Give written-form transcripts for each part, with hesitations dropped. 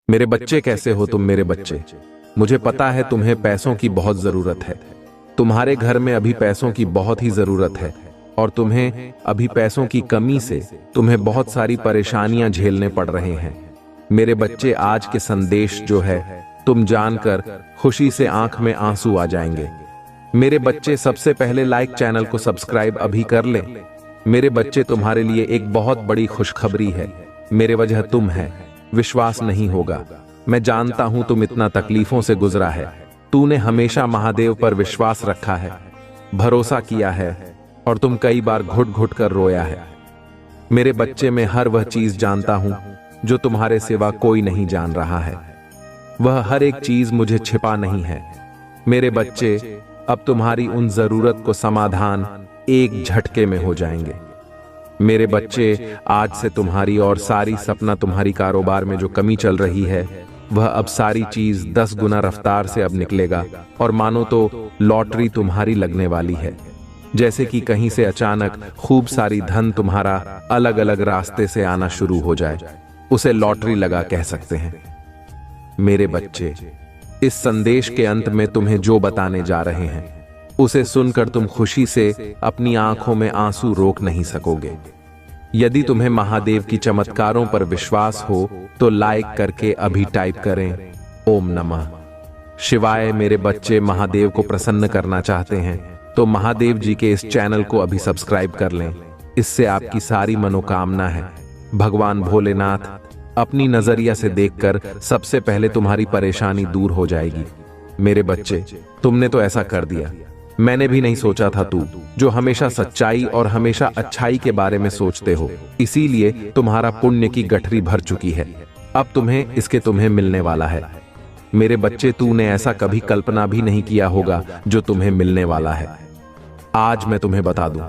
मेरे बच्चे, कैसे हो तुम मेरे बच्चे? मुझे पता है तुम्हें पैसों की बहुत जरूरत है। तुम्हारे घर में अभी पैसों की बहुत ही जरूरत है और तुम्हें अभी पैसों की कमी से तुम्हें बहुत सारी परेशानियां झेलने पड़ रहे हैं। मेरे बच्चे, आज के संदेश जो है तुम जानकर खुशी से आंख में आंसू आ जाएंगे। मेरे बच्चे, सबसे पहले लाइक, चैनल को सब्सक्राइब अभी कर लें। मेरे बच्चे, तुम्हारे लिए एक बहुत बड़ी खुशखबरी है। मेरे वजह तुम है, विश्वास नहीं होगा। मैं जानता हूं तुम इतना तकलीफों से गुजरा है। तूने हमेशा महादेव पर विश्वास रखा है, भरोसा किया है और तुम कई बार घुट घुट कर रोया है। मेरे बच्चे, मैं हर वह चीज जानता हूं जो तुम्हारे सिवा कोई नहीं जान रहा है। वह हर एक चीज मुझे छिपा नहीं है। मेरे बच्चे, अब तुम्हारी उन जरूरत को समाधान एक झटके में हो जाएंगे। मेरे बच्चे, आज से तुम्हारी और सारी सपना तुम्हारी कारोबार में जो कमी चल रही है वह अब सारी चीज 10 गुना रफ्तार से अब निकलेगा और मानो तो लॉटरी तुम्हारी लगने वाली है। जैसे कि कहीं से अचानक खूब सारी धन तुम्हारा अलग अलग रास्ते से आना शुरू हो जाए, उसे लॉटरी लगा कह सकते हैं। मेरे बच्चे, इस संदेश के अंत में तुम्हें जो बताने जा रहे हैं उसे सुनकर तुम खुशी से अपनी आंखों में आंसू रोक नहीं सकोगे। यदि तुम्हें महादेव की चमत्कारों पर विश्वास हो तो लाइक करके अभी टाइप करें ओम नमः शिवाय। मेरे बच्चे, महादेव को प्रसन्न करना चाहते हैं तो महादेव जी के इस चैनल को अभी सब्सक्राइब कर लें। इससे आपकी सारी मनोकामना है भगवान भोलेनाथ अपनी नजरिया से देखकर सबसे पहले तुम्हारी परेशानी दूर हो जाएगी। मेरे बच्चे, तुमने तो ऐसा कर दिया। मैंने भी नहीं सोचा था तू जो हमेशा सच्चाई और हमेशा अच्छाई के बारे में सोचते हो, इसीलिए तुम्हारा पुण्य की गठरी भर चुकी है। अब तुम्हें मिलने वाला है। मेरे बच्चे, तूने ऐसा कभी कल्पना भी नहीं किया होगा जो तुम्हें मिलने वाला है। आज मैं तुम्हें बता दूं।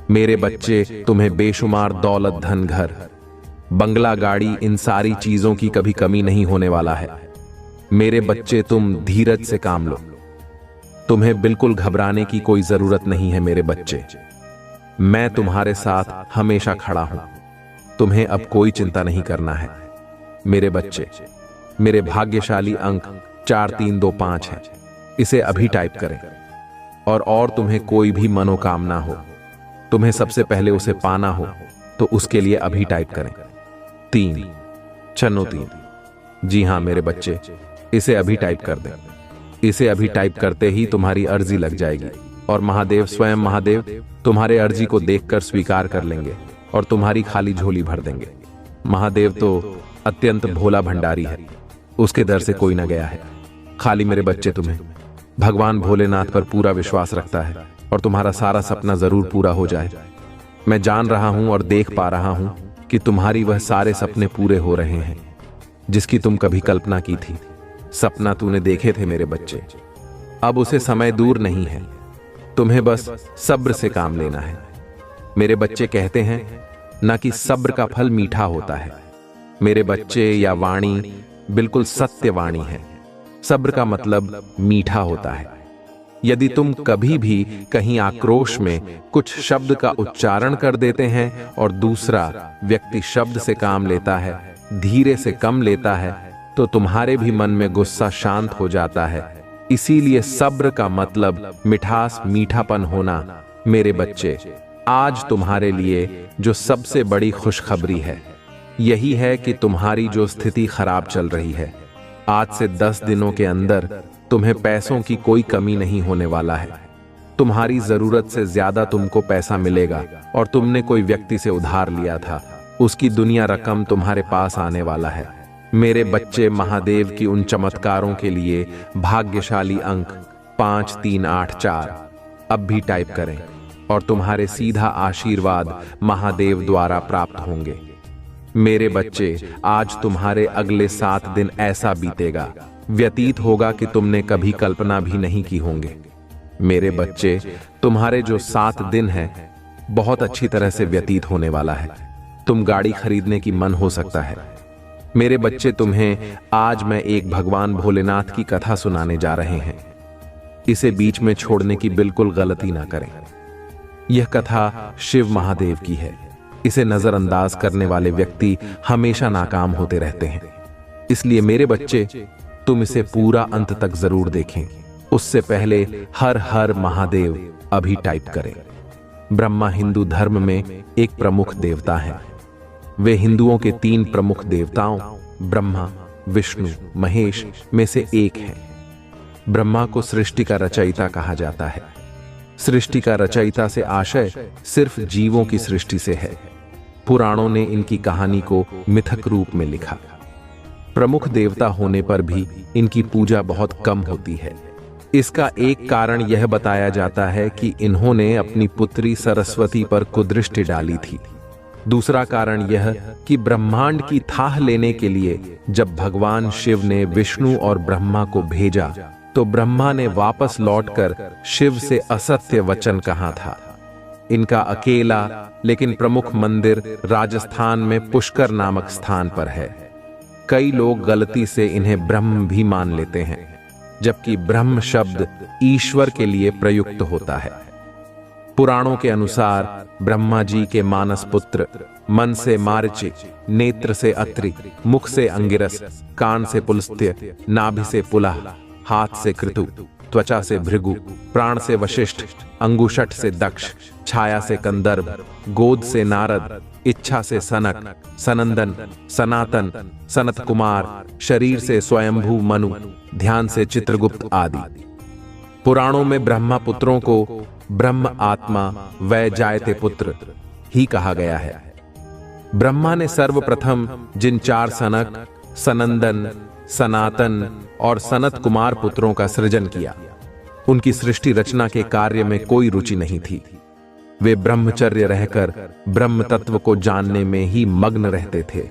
मेरे बच्चे, तुम्हें बेशुमार दौलत, धन, घर, बंगला, गाड़ी, इन सारी चीजों की कभी कमी नहीं होने वाला है। मेरे बच्चे, तुम धीरज से काम लो। तुम्हें बिल्कुल घबराने की कोई जरूरत नहीं है। मेरे बच्चे, मैं तुम्हारे साथ हमेशा खड़ा हूं। तुम्हें अब कोई चिंता नहीं करना है। मेरे बच्चे, मेरे भाग्यशाली अंक 4325 है। इसे अभी टाइप करें। और तुम्हें कोई भी मनोकामना हो, तुम्हें सबसे पहले उसे पाना हो तो उसके लिए अभी टाइप करें 3 छन्नो 3। जी हां मेरे बच्चे, इसे अभी टाइप कर दें। इसे अभी टाइप करते ही तुम्हारी अर्जी लग जाएगी और महादेव, स्वयं महादेव, तुम्हारे अर्जी को देखकर स्वीकार कर लेंगे और तुम्हारी खाली झोली भर देंगे। महादेव तो अत्यंत भोला भंडारी है, उसके दर से कोई न गया है। खाली मेरे बच्चे, तुम्हें भगवान भोलेनाथ पर पूरा विश्वास रखता है और तुम्हारा सारा सपना जरूर पूरा हो जाए। मैं जान रहा हूं और देख पा रहा हूं कि तुम्हारी वह सारे सपने पूरे हो रहे हैं जिसकी तुम कभी कल्पना की थी। सपना तूने देखे थे मेरे बच्चे, अब उसे समय दूर नहीं है। तुम्हें बस सब्र से काम लेना है। मेरे बच्चे, कहते हैं ना कि सब्र का फल मीठा होता है। मेरे बच्चे, या वाणी बिल्कुल सत्य वाणी है। सब्र का मतलब मीठा होता है। यदि तुम कभी भी कहीं आक्रोश में कुछ शब्द का उच्चारण कर देते हैं और दूसरा व्यक्ति शब्द से काम लेता है, धीरे से कम लेता है, तो तुम्हारे भी मन में गुस्सा शांत हो जाता है। इसीलिए सब्र का मतलब मिठास, मीठापन होना। मेरे बच्चे, आज तुम्हारे लिए जो सबसे बड़ी खुशखबरी है यही है कि तुम्हारी जो स्थिति खराब चल रही है, आज से 10 दिनों के अंदर तुम्हें पैसों की कोई कमी नहीं होने वाला है। तुम्हारी जरूरत से ज्यादा तुमको पैसा मिलेगा और तुमने कोई व्यक्ति से उधार लिया था, उसकी दुनिया रकम तुम्हारे पास आने वाला है। मेरे बच्चे, महादेव की उन चमत्कारों के लिए भाग्यशाली अंक 5384 अब भी टाइप करें और तुम्हारे सीधा आशीर्वाद महादेव द्वारा प्राप्त होंगे। मेरे बच्चे, आज तुम्हारे अगले 7 दिन ऐसा बीतेगा, व्यतीत होगा कि तुमने कभी कल्पना भी नहीं की होंगे। मेरे बच्चे, तुम्हारे जो 7 दिन हैं बहुत अच्छी तरह से व्यतीत होने वाला है। तुम गाड़ी खरीदने की मन हो सकता है। मेरे बच्चे, तुम्हें आज मैं एक भगवान भोलेनाथ की कथा सुनाने जा रहे हैं। इसे बीच में छोड़ने की बिल्कुल गलती ना करें। यह कथा शिव महादेव की है। इसे नजरअंदाज करने वाले व्यक्ति हमेशा नाकाम होते रहते हैं। इसलिए मेरे बच्चे, तुम इसे पूरा अंत तक जरूर देखें। उससे पहले हर हर महादेव अभी टाइप करें। ब्रह्मा हिंदू धर्म में एक प्रमुख देवता है। वे हिंदुओं के 3 प्रमुख देवताओं ब्रह्मा, विष्णु, महेश में से एक हैं। ब्रह्मा को सृष्टि का रचयिता कहा जाता है। सृष्टि का रचयिता से आशय सिर्फ जीवों की सृष्टि से है। पुराणों ने इनकी कहानी को मिथक रूप में लिखा। प्रमुख देवता होने पर भी इनकी पूजा बहुत कम होती है। इसका एक कारण यह बताया जाता है कि इन्होंने अपनी पुत्री सरस्वती पर कुदृष्टि डाली थी। दूसरा कारण यह कि ब्रह्मांड की थाह लेने के लिए जब भगवान शिव ने विष्णु और ब्रह्मा को भेजा तो ब्रह्मा ने वापस लौटकर शिव से असत्य वचन कहा था। इनका अकेला लेकिन प्रमुख मंदिर राजस्थान में पुष्कर नामक स्थान पर है। कई लोग गलती से इन्हें ब्रह्म भी मान लेते हैं, जबकि ब्रह्म शब्द ईश्वर के लिए प्रयुक्त होता है। पुराणों के अनुसार ब्रह्मा जी के मानस पुत्र मन से मारीच, नेत्र से अत्रि, मुख से अंगिरस, कान से पुलस्त्य, नाभि से पुलह, हाथ से कृतु, त्वचा से भृगु, प्राण से वशिष्ठ, अंगुशठ से दक्ष, छाया से कंदर्भ, गोद से नारद, इच्छा से सनक, सनंदन, सनातन, सनत कुमार, शरीर से स्वयंभू मनु, ध्यान से चित्रगुप्त आदि। पुराणों में ब्रह्मा पुत्रों को ब्रह्म आत्मा वै जायते पुत्र ही कहा गया है। ब्रह्मा ने सर्वप्रथम जिन 4 सनक, सनंदन, सनातन और सनत कुमार पुत्रों का सृजन किया, उनकी सृष्टि रचना के कार्य में कोई रुचि नहीं थी। वे ब्रह्मचर्य रहकर ब्रह्म तत्व को जानने में ही मग्न रहते थे।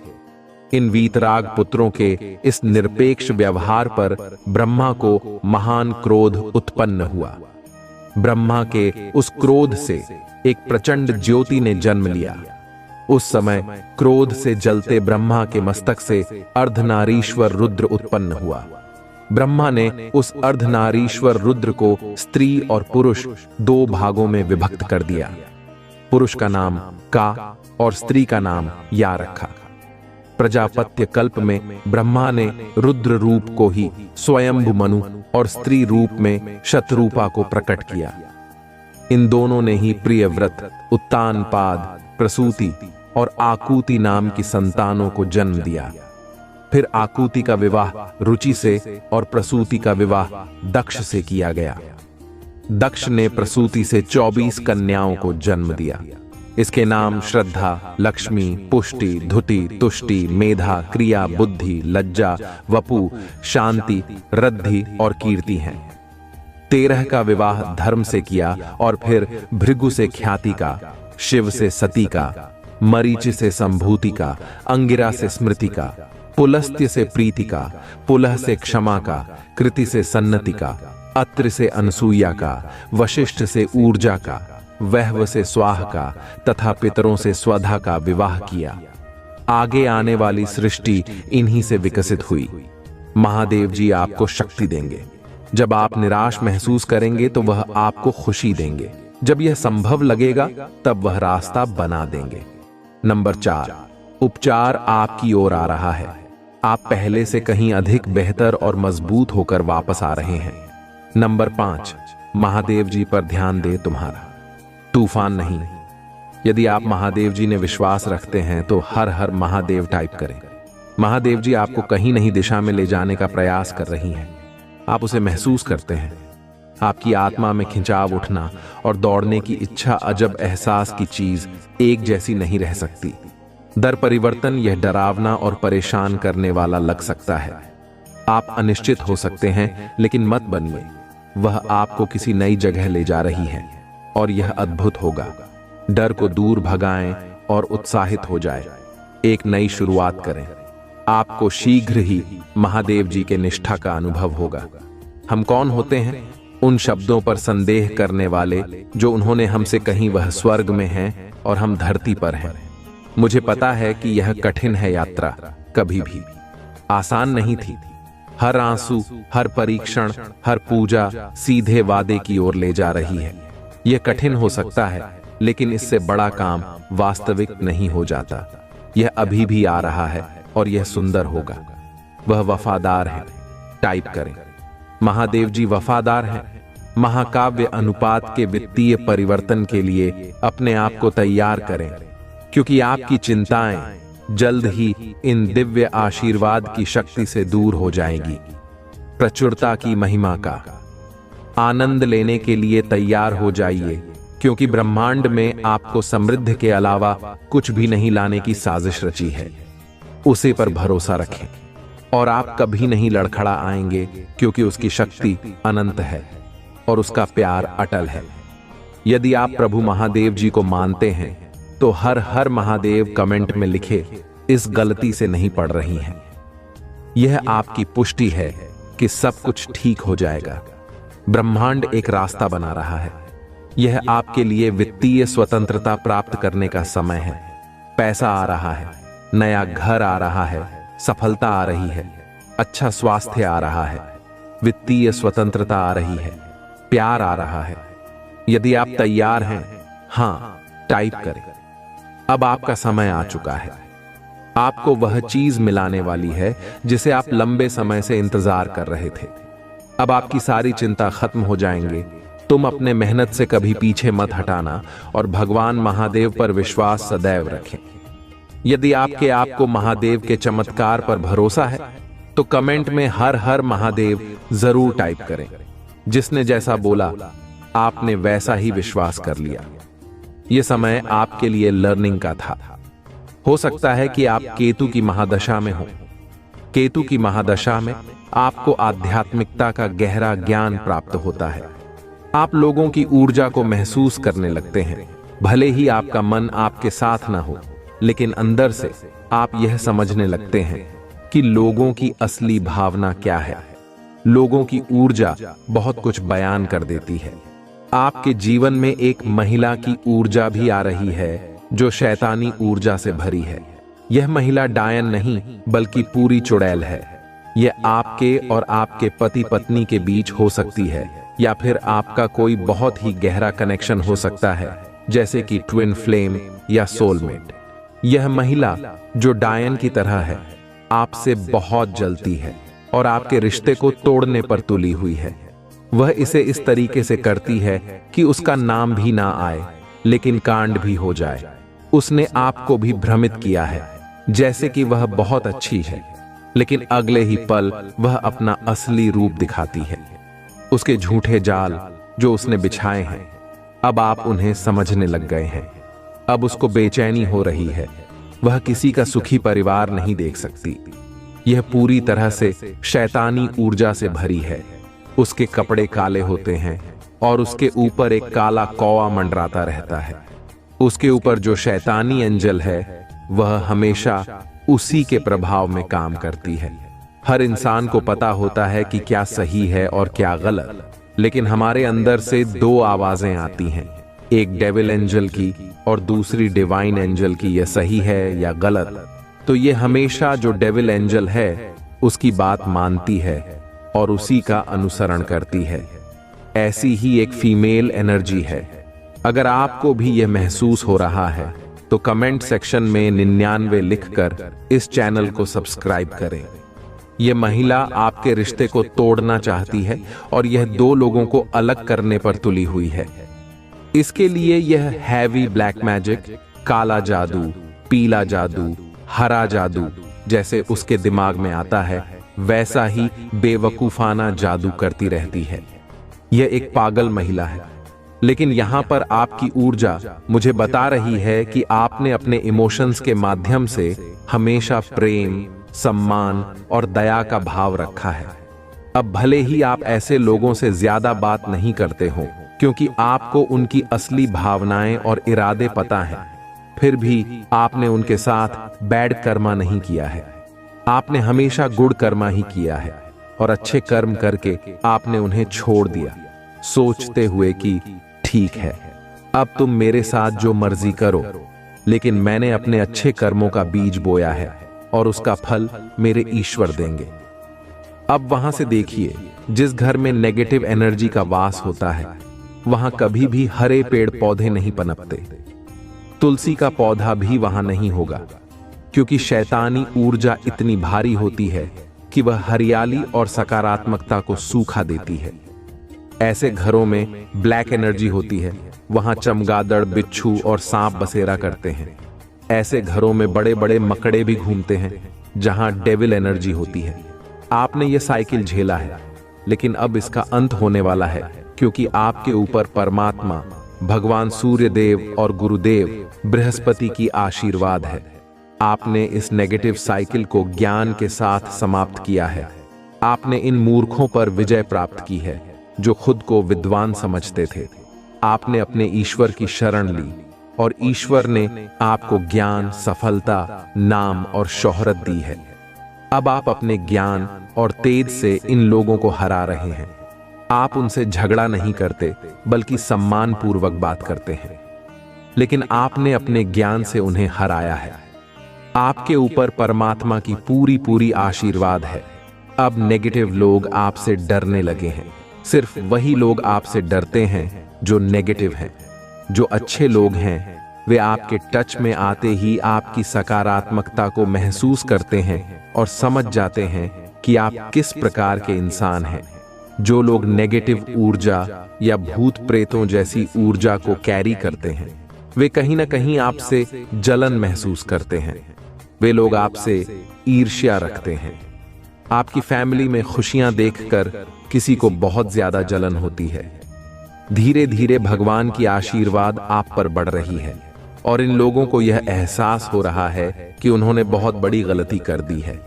इन वीतराग पुत्रों के इस निरपेक्ष व्यवहार पर ब्रह्मा को महान क्रोध उत्पन्न हुआ। ब्रह्मा के उस क्रोध से एक प्रचंड ज्योति ने जन्म लिया। उस समय क्रोध से जलते ब्रह्मा के मस्तक से अर्धनारीश्वर रुद्र उत्पन्न हुआ। ब्रह्मा ने उस अर्धनारीश्वर रुद्र को स्त्री और पुरुष 2 भागों में विभक्त कर दिया। पुरुष का नाम का और स्त्री का नाम या रखा। प्रजापत्य कल्प में ब्रह्मा ने रुद्र रूप को ही स्वयंभु मनु और स्त्री रूप में शतरूपा को प्रकट किया। इन दोनों ने ही प्रियव्रत, उत्तानपाद, प्रसूति और आकूति नाम की संतानों को जन्म दिया। फिर आकूति का विवाह रुचि से और प्रसूति का विवाह दक्ष से किया गया। दक्ष ने प्रसूति से 24 कन्याओं को जन्म दिया। इसके नाम श्रद्धा, लक्ष्मी, पुष्टि, धुति, तुष्टि, मेधा, क्रिया, बुद्धि, लज्जा, वपु, शांति, रद्धि और कीर्ति हैं। 13 का विवाह धर्म से किया और फिर भृगु से ख्याति का, शिव से सती का, मरीचि से संभूति का, अंगिरा से स्मृति का, पुलस्त्य से प्रीति का, पुलह से क्षमा का, कृति से सन्नति का, अत्रि से अनसूया का, वशिष्ठ से ऊर्जा का, वह्व से स्वाह का तथा पितरों से स्वधा का विवाह किया। आगे आने वाली सृष्टि इन्हीं से विकसित हुई। महादेव जी आपको शक्ति देंगे। जब आप निराश महसूस करेंगे तो वह आपको खुशी देंगे। जब यह संभव लगेगा तब वह रास्ता बना देंगे। नंबर 4, उपचार आपकी ओर आ रहा है। आप पहले से कहीं अधिक बेहतर और मजबूत होकर वापस आ रहे हैं। नंबर 5, महादेव जी पर ध्यान दे तुम्हारा तूफान नहीं। यदि आप महादेव जी ने विश्वास रखते हैं तो हर हर महादेव टाइप करें। महादेव जी आपको कहीं नहीं दिशा में ले जाने का प्रयास कर रही हैं। आप उसे महसूस करते हैं। आपकी आत्मा में खिंचाव उठना और दौड़ने की इच्छा अजब एहसास की चीज एक जैसी नहीं रह सकती। दर परिवर्तन यह डरावना और परेशान करने वाला लग सकता है। आप अनिश्चित हो सकते हैं, लेकिन मत बनिए। वह आपको किसी नई जगह ले जा रही है और यह अद्भुत होगा। डर को दूर भगाएं और उत्साहित हो जाए। एक नई शुरुआत करें। आपको शीघ्र ही महादेव जी के निष्ठा का अनुभव होगा। हम कौन होते हैं? उन शब्दों पर संदेह करने वाले जो उन्होंने हमसे कहीं वह स्वर्ग में हैं और हम धरती पर हैं। मुझे पता है कि यह कठिन है यात्रा, कभी भी आसान नहीं थी। हर आंसू, हर परीक्षण, हर पूजा सीधे वादे की ओर ले जा रही है। यह कठिन हो सकता है, लेकिन इससे बड़ा काम वास्तविक नहीं हो जाता। यह अभी भी आ रहा है और यह सुंदर होगा। वह वफादार है। टाइप करें, महादेव जी वफादार हैं। महाकाव्य अनुपात के वित्तीय परिवर्तन के लिए अपने आप को तैयार करें, क्योंकि आपकी चिंताएं जल्द ही इन दिव्य आशीर्वाद की शक्ति से दूर हो जाएगी। प्रचुरता की महिमा का आनंद लेने के लिए तैयार हो जाइए, क्योंकि ब्रह्मांड में आपको समृद्धि के अलावा कुछ भी नहीं लाने की साजिश रची है। उसे पर भरोसा रखें और आप कभी नहीं लड़खड़ा आएंगे, क्योंकि उसकी शक्ति अनंत है और उसका प्यार अटल है। यदि आप प्रभु महादेव जी को मानते हैं तो हर हर महादेव कमेंट में लिखे, इस गलती से नहीं पढ़ रही हैं। यह आपकी पुष्टि है कि सब कुछ ठीक हो जाएगा। ब्रह्मांड एक रास्ता बना रहा है। यह आपके लिए वित्तीय स्वतंत्रता प्राप्त करने का समय है। पैसा आ रहा है, नया घर आ रहा है, सफलता आ रही है, अच्छा स्वास्थ्य आ रहा है, वित्तीय स्वतंत्रता आ रही है, प्यार आ रहा है। यदि आप तैयार हैं, हां टाइप करें। अब आपका समय आ चुका है। आपको वह चीज मिलाने वाली है जिसे आप लंबे समय से इंतजार कर रहे थे। अब आपकी सारी चिंता खत्म हो जाएंगे। तुम अपने मेहनत से कभी पीछे मत हटाना और भगवान महादेव पर विश्वास सदैव रखें। यदि आपको महादेव के चमत्कार पर भरोसा है तो कमेंट में हर हर महादेव जरूर टाइप करें। जिसने जैसा बोला आपने वैसा ही विश्वास कर लिया। यह समय आपके लिए लर्निंग का था। हो सकता है कि आप केतु की महादशा में हो। केतु की महादशा में आपको आध्यात्मिकता का गहरा ज्ञान प्राप्त होता है। आप लोगों की ऊर्जा को महसूस करने लगते हैं। भले ही आपका मन आपके साथ ना हो, लेकिन अंदर से आप यह समझने लगते हैं कि लोगों की असली भावना क्या है। लोगों की ऊर्जा बहुत कुछ बयान कर देती है। आपके जीवन में एक महिला की ऊर्जा भी आ रही है जो शैतानी ऊर्जा से भरी है। यह महिला डायन नहीं बल्कि पूरी चुड़ैल है। यह आपके और आपके पति पत्नी के बीच हो सकती है, या फिर आपका कोई बहुत ही गहरा कनेक्शन हो सकता है, जैसे कि ट्विन फ्लेम या सोलमेट। यह महिला जो डायन की तरह है, आपसे बहुत जलती है और आपके रिश्ते को तोड़ने पर तुली हुई है। वह इसे इस तरीके से करती है कि उसका नाम भी ना आए, लेकिन कांड भी हो जाए। उसने आपको भी भ्रमित किया है, जैसे कि वह बहुत अच्छी है, लेकिन अगले ही पल वह अपना असली रूप दिखाती है। उसके झूठे जाल जो उसने बिछाए हैं, अब आप उन्हें समझने लग गए हैं। अब उसको बेचैनी हो रही है। वह किसी का सुखी परिवार नहीं देख सकती। यह पूरी तरह से शैतानी ऊर्जा से भरी है। उसके कपड़े काले होते हैं और उसके ऊपर एक काला कौवा मंडराता रहता है। उसके ऊपर जो शैतानी एंजल है वह हमेशा उसी के प्रभाव में काम करती है। हर इंसान को पता होता है कि क्या सही है और क्या गलत, लेकिन हमारे अंदर से दो आवाजें आती हैं, एक डेविल एंजल की और दूसरी डिवाइन एंजल की। यह सही है या गलत? तो ये हमेशा जो डेविल एंजल है उसकी बात मानती है और उसी का अनुसरण करती है। ऐसी ही एक फीमेल एनर्जी है। अगर आपको भी यह महसूस हो रहा है तो कमेंट सेक्शन में 99 लिखकर इस चैनल को सब्सक्राइब करें। यह महिला आपके रिश्ते को तोड़ना चाहती है और यह दो लोगों को अलग करने पर तुली हुई है। इसके लिए यह हैवी ब्लैक मैजिक, काला जादू, पीला जादू, हरा जादू जैसे उसके दिमाग में आता है वैसा ही बेवकूफाना जादू करती रहती है। यह एक पागल महिला है, लेकिन यहां पर आपकी ऊर्जा मुझे बता रही है कि आपने अपने इमोशंस के माध्यम से हमेशा प्रेम, सम्मान और दया का भाव रखा है। अब भले ही आप ऐसे लोगों से ज्यादा बात नहीं करते हो, क्योंकि आपको उनकी असली भावनाएं और इरादे पता हैं, फिर भी आपने उनके साथ बैड कर्मा नहीं किया है। आपने हमेशा गुड कर्मा ही किया है और अच्छे कर्म करके आपने उन्हें छोड़ दिया, सोचते हुए कि ठीक है, अब तुम मेरे साथ जो मर्जी करो, लेकिन मैंने अपने अच्छे कर्मों का बीज बोया है और उसका फल मेरे ईश्वर देंगे। अब वहां से देखिए, जिस घर में नेगेटिव एनर्जी का वास होता है वहां कभी भी हरे पेड़ पौधे नहीं पनपते। तुलसी का पौधा भी वहां नहीं होगा, क्योंकि शैतानी ऊर्जा इतनी भारी होती है कि वह हरियाली और सकारात्मकता को सूखा देती है। ऐसे घरों में ब्लैक एनर्जी होती है, वहां चमगादड़, बिच्छू और सांप बसेरा करते हैं। ऐसे घरों में बड़े बड़े मकड़े भी घूमते हैं, जहां डेविल एनर्जी होती है। आपने ये साइकिल झेला है, लेकिन अब इसका अंत होने वाला है, क्योंकि आपके ऊपर परमात्मा, भगवान सूर्य देव और गुरुदेव बृहस्पति की आशीर्वाद है। आपने इस नेगेटिव साइकिल को ज्ञान के साथ समाप्त किया है। आपने इन मूर्खों पर विजय प्राप्त की है, जो खुद को विद्वान समझते थे। आपने अपने ईश्वर की शरण ली और ईश्वर ने आपको ज्ञान, सफलता, नाम और शोहरत दी है। अब आप अपने ज्ञान और तेज से इन लोगों को हरा रहे हैं। आप उनसे झगड़ा नहीं करते, बल्कि सम्मान पूर्वक बात करते हैं। लेकिन आपने अपने ज्ञान से उन्हें हराया है। आपके ऊपर परमात्मा की पूरी पूरी आशीर्वाद है। अब नेगेटिव लोग आपसे डरने लगे हैं। सिर्फ वही लोग आपसे डरते हैं जो नेगेटिव हैं। जो अच्छे लोग हैं वे आपके टच में आते ही आपकी सकारात्मकता को महसूस करते हैं और समझ जाते हैं कि आप किस प्रकार के इंसान हैं। जो लोग नेगेटिव ऊर्जा या भूत प्रेतों जैसी ऊर्जा को कैरी करते हैं, वे कहीं ना कहीं आपसे जलन महसूस करते हैं। वे लोग आपसे ईर्ष्या रखते हैं। आपकी फैमिली में खुशियां देखकर किसी को बहुत ज्यादा जलन होती है। धीरे धीरे भगवान की आशीर्वाद आप पर बढ़ रही है और इन लोगों को यह एहसास हो रहा है कि उन्होंने बहुत बड़ी गलती कर दी है।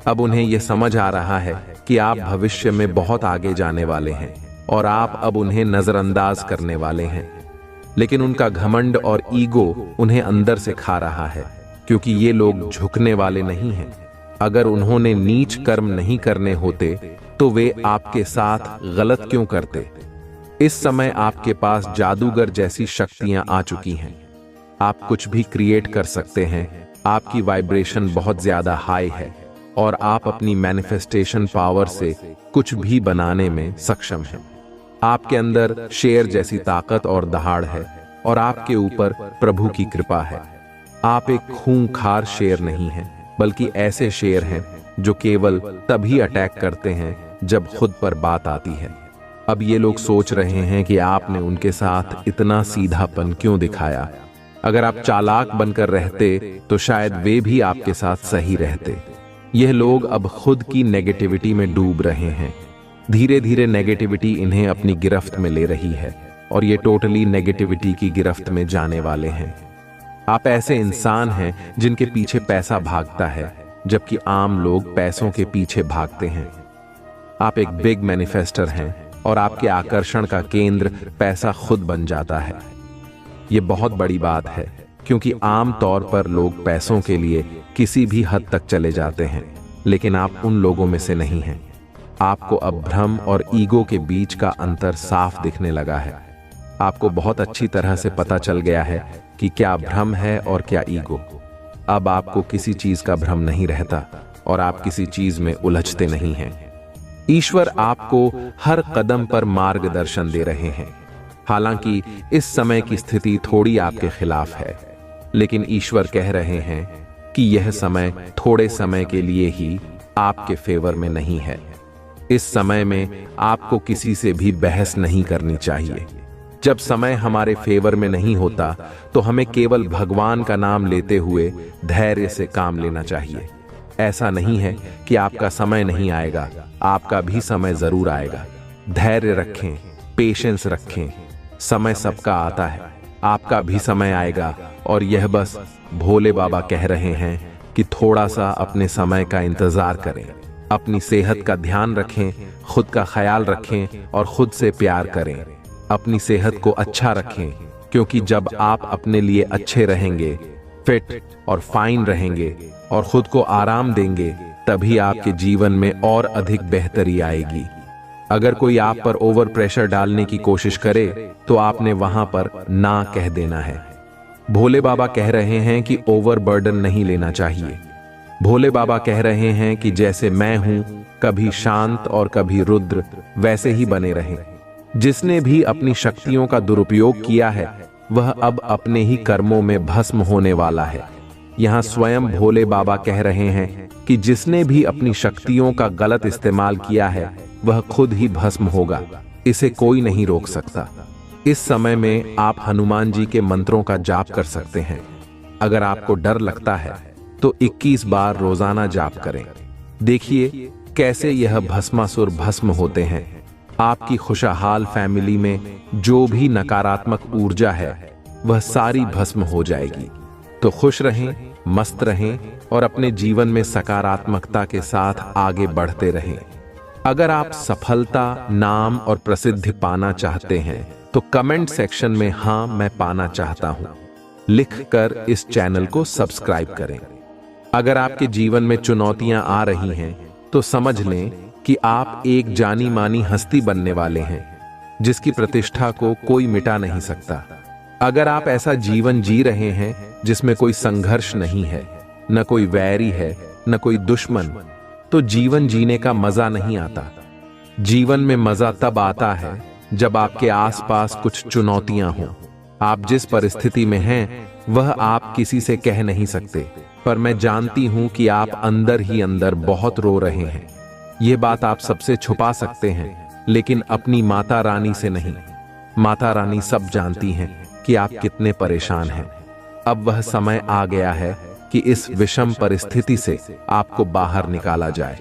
अब उन्हें यह समझ आ रहा है कि आप भविष्य में बहुत आगे जाने वाले हैं और आप अब उन्हें नजरअंदाज करने वाले हैं। लेकिन उनका घमंड और ईगो उन्हें अंदर से खा रहा है, क्योंकि ये लोग झुकने वाले नहीं हैं। अगर उन्होंने नीच कर्म नहीं करने होते तो वे आपके साथ गलत क्यों करते। इस समय आपके पास जादूगर जैसी शक्तियां आ चुकी हैं। आप कुछ भी क्रिएट कर सकते हैं। आपकी वाइब्रेशन बहुत ज्यादा हाई है और आप अपनी मैनिफेस्टेशन पावर से कुछ भी बनाने में सक्षम हैं। आपके अंदर शेर जैसी ताकत और दहाड़ है और आपके ऊपर प्रभु की कृपा है। आप एक खूंखार शेर नहीं हैं, बल्कि ऐसे शेर हैं जो केवल तभी अटैक करते हैं जब खुद पर बात आती है। अब ये लोग सोच रहे हैं कि आपने उनके साथ इतना सीधापन क्यों दिखाया। अगर आप चालाक बनकर रहते तो शायद वे भी आपके साथ सही रहते। यह लोग अब खुद की नेगेटिविटी में डूब रहे हैं। धीरे धीरे नेगेटिविटी इन्हें अपनी गिरफ्त में ले रही है और ये टोटली नेगेटिविटी की गिरफ्त में जाने वाले हैं। आप ऐसे इंसान हैं जिनके पीछे पैसा भागता है, जबकि आम लोग पैसों के पीछे भागते हैं। आप एक बिग मैनिफेस्टर हैं और आपके आकर्षण का केंद्र पैसा खुद बन जाता है। यह बहुत बड़ी बात है, क्योंकि आम तौर पर लोग पैसों के लिए किसी भी हद तक चले जाते हैं, लेकिन आप उन लोगों में से नहीं हैं। आपको अब भ्रम और ईगो के बीच का अंतर साफ दिखने लगा है। आपको बहुत अच्छी तरह से पता चल गया है कि क्या भ्रम है और क्या ईगो। अब आपको किसी चीज का भ्रम नहीं रहता और आप किसी चीज में उलझते नहीं हैं। ईश्वर आपको हर कदम पर मार्गदर्शन दे रहे हैं। हालांकि इस समय की स्थिति थोड़ी आपके खिलाफ है, लेकिन ईश्वर कह रहे हैं कि यह समय थोड़े समय के लिए ही आपके फेवर में नहीं है। इस समय में आपको किसी से भी बहस नहीं करनी चाहिए। जब समय हमारे फेवर में नहीं होता तो हमें केवल भगवान का नाम लेते हुए धैर्य से काम लेना चाहिए। ऐसा नहीं है कि आपका समय नहीं आएगा, आपका भी समय जरूर आएगा। धैर्य रखें, पेशेंस रखें। समय सबका आता है, आपका भी समय आएगा। और यह बस भोले बाबा कह रहे हैं कि थोड़ा सा अपने समय का इंतजार करें। अपनी सेहत का ध्यान रखें, खुद का ख्याल रखें और खुद से प्यार करें। अपनी सेहत को अच्छा रखें, क्योंकि जब आप अपने लिए अच्छे रहेंगे, फिट और फाइन रहेंगे और खुद को आराम देंगे, तभी आपके जीवन में और अधिक बेहतरी आएगी। अगर कोई आप पर ओवर प्रेशर डालने की कोशिश करे तो आपने वहां पर ना कह देना है। भोले बाबा कह रहे हैं कि ओवर बर्डन नहीं लेना चाहिए। भोले बाबा कह रहे हैं कि जैसे मैं हूं, कभी शांत और कभी रुद्र, वैसे ही बने रहें। जिसने भी अपनी शक्तियों का दुरुपयोग किया है, वह अब अपने ही कर्मों में भस्म होने वाला है। यहाँ स्वयं भोले बाबा कह रहे हैं कि जिसने भी अपनी शक्तियों का गलत इस्तेमाल किया है वह खुद ही भस्म होगा, इसे कोई नहीं रोक सकता। इस समय में आप हनुमान जी के मंत्रों का जाप कर सकते हैं। अगर आपको डर लगता है तो 21 बार रोजाना जाप करें। देखिए कैसे यह भस्मासुर भस्म होते हैं। आपकी खुशहाल फैमिली में जो भी नकारात्मक ऊर्जा है वह सारी भस्म हो जाएगी। तो खुश रहें, मस्त रहें और अपने जीवन में सकारात्मकता के साथ आगे बढ़ते रहें। अगर आप सफलता, नाम और प्रसिद्धि पाना चाहते हैं तो कमेंट सेक्शन में हाँ मैं पाना चाहता हूं लिखकर इस चैनल को सब्सक्राइब करें। अगर आपके जीवन में चुनौतियां आ रही हैं तो समझ लें कि आप एक जानी मानी हस्ती बनने वाले हैं जिसकी प्रतिष्ठा को कोई मिटा नहीं सकता। अगर आप ऐसा जीवन जी रहे हैं जिसमें कोई संघर्ष नहीं है, न कोई वैरी है, न कोई दुश्मन, तो जीवन जीने का मजा नहीं आता। जीवन में मजा तब आता है जब आपके आसपास कुछ चुनौतियां हों। आप जिस परिस्थिति में हैं वह आप किसी से कह नहीं सकते, पर मैं जानती हूं कि आप अंदर ही अंदर बहुत रो रहे हैं। यह बात आप सबसे छुपा सकते हैं लेकिन अपनी माता रानी से नहीं। माता रानी सब जानती हैं कि आप कितने परेशान हैं। अब वह समय आ गया है कि इस विषम परिस्थिति से आपको बाहर निकाला जाए।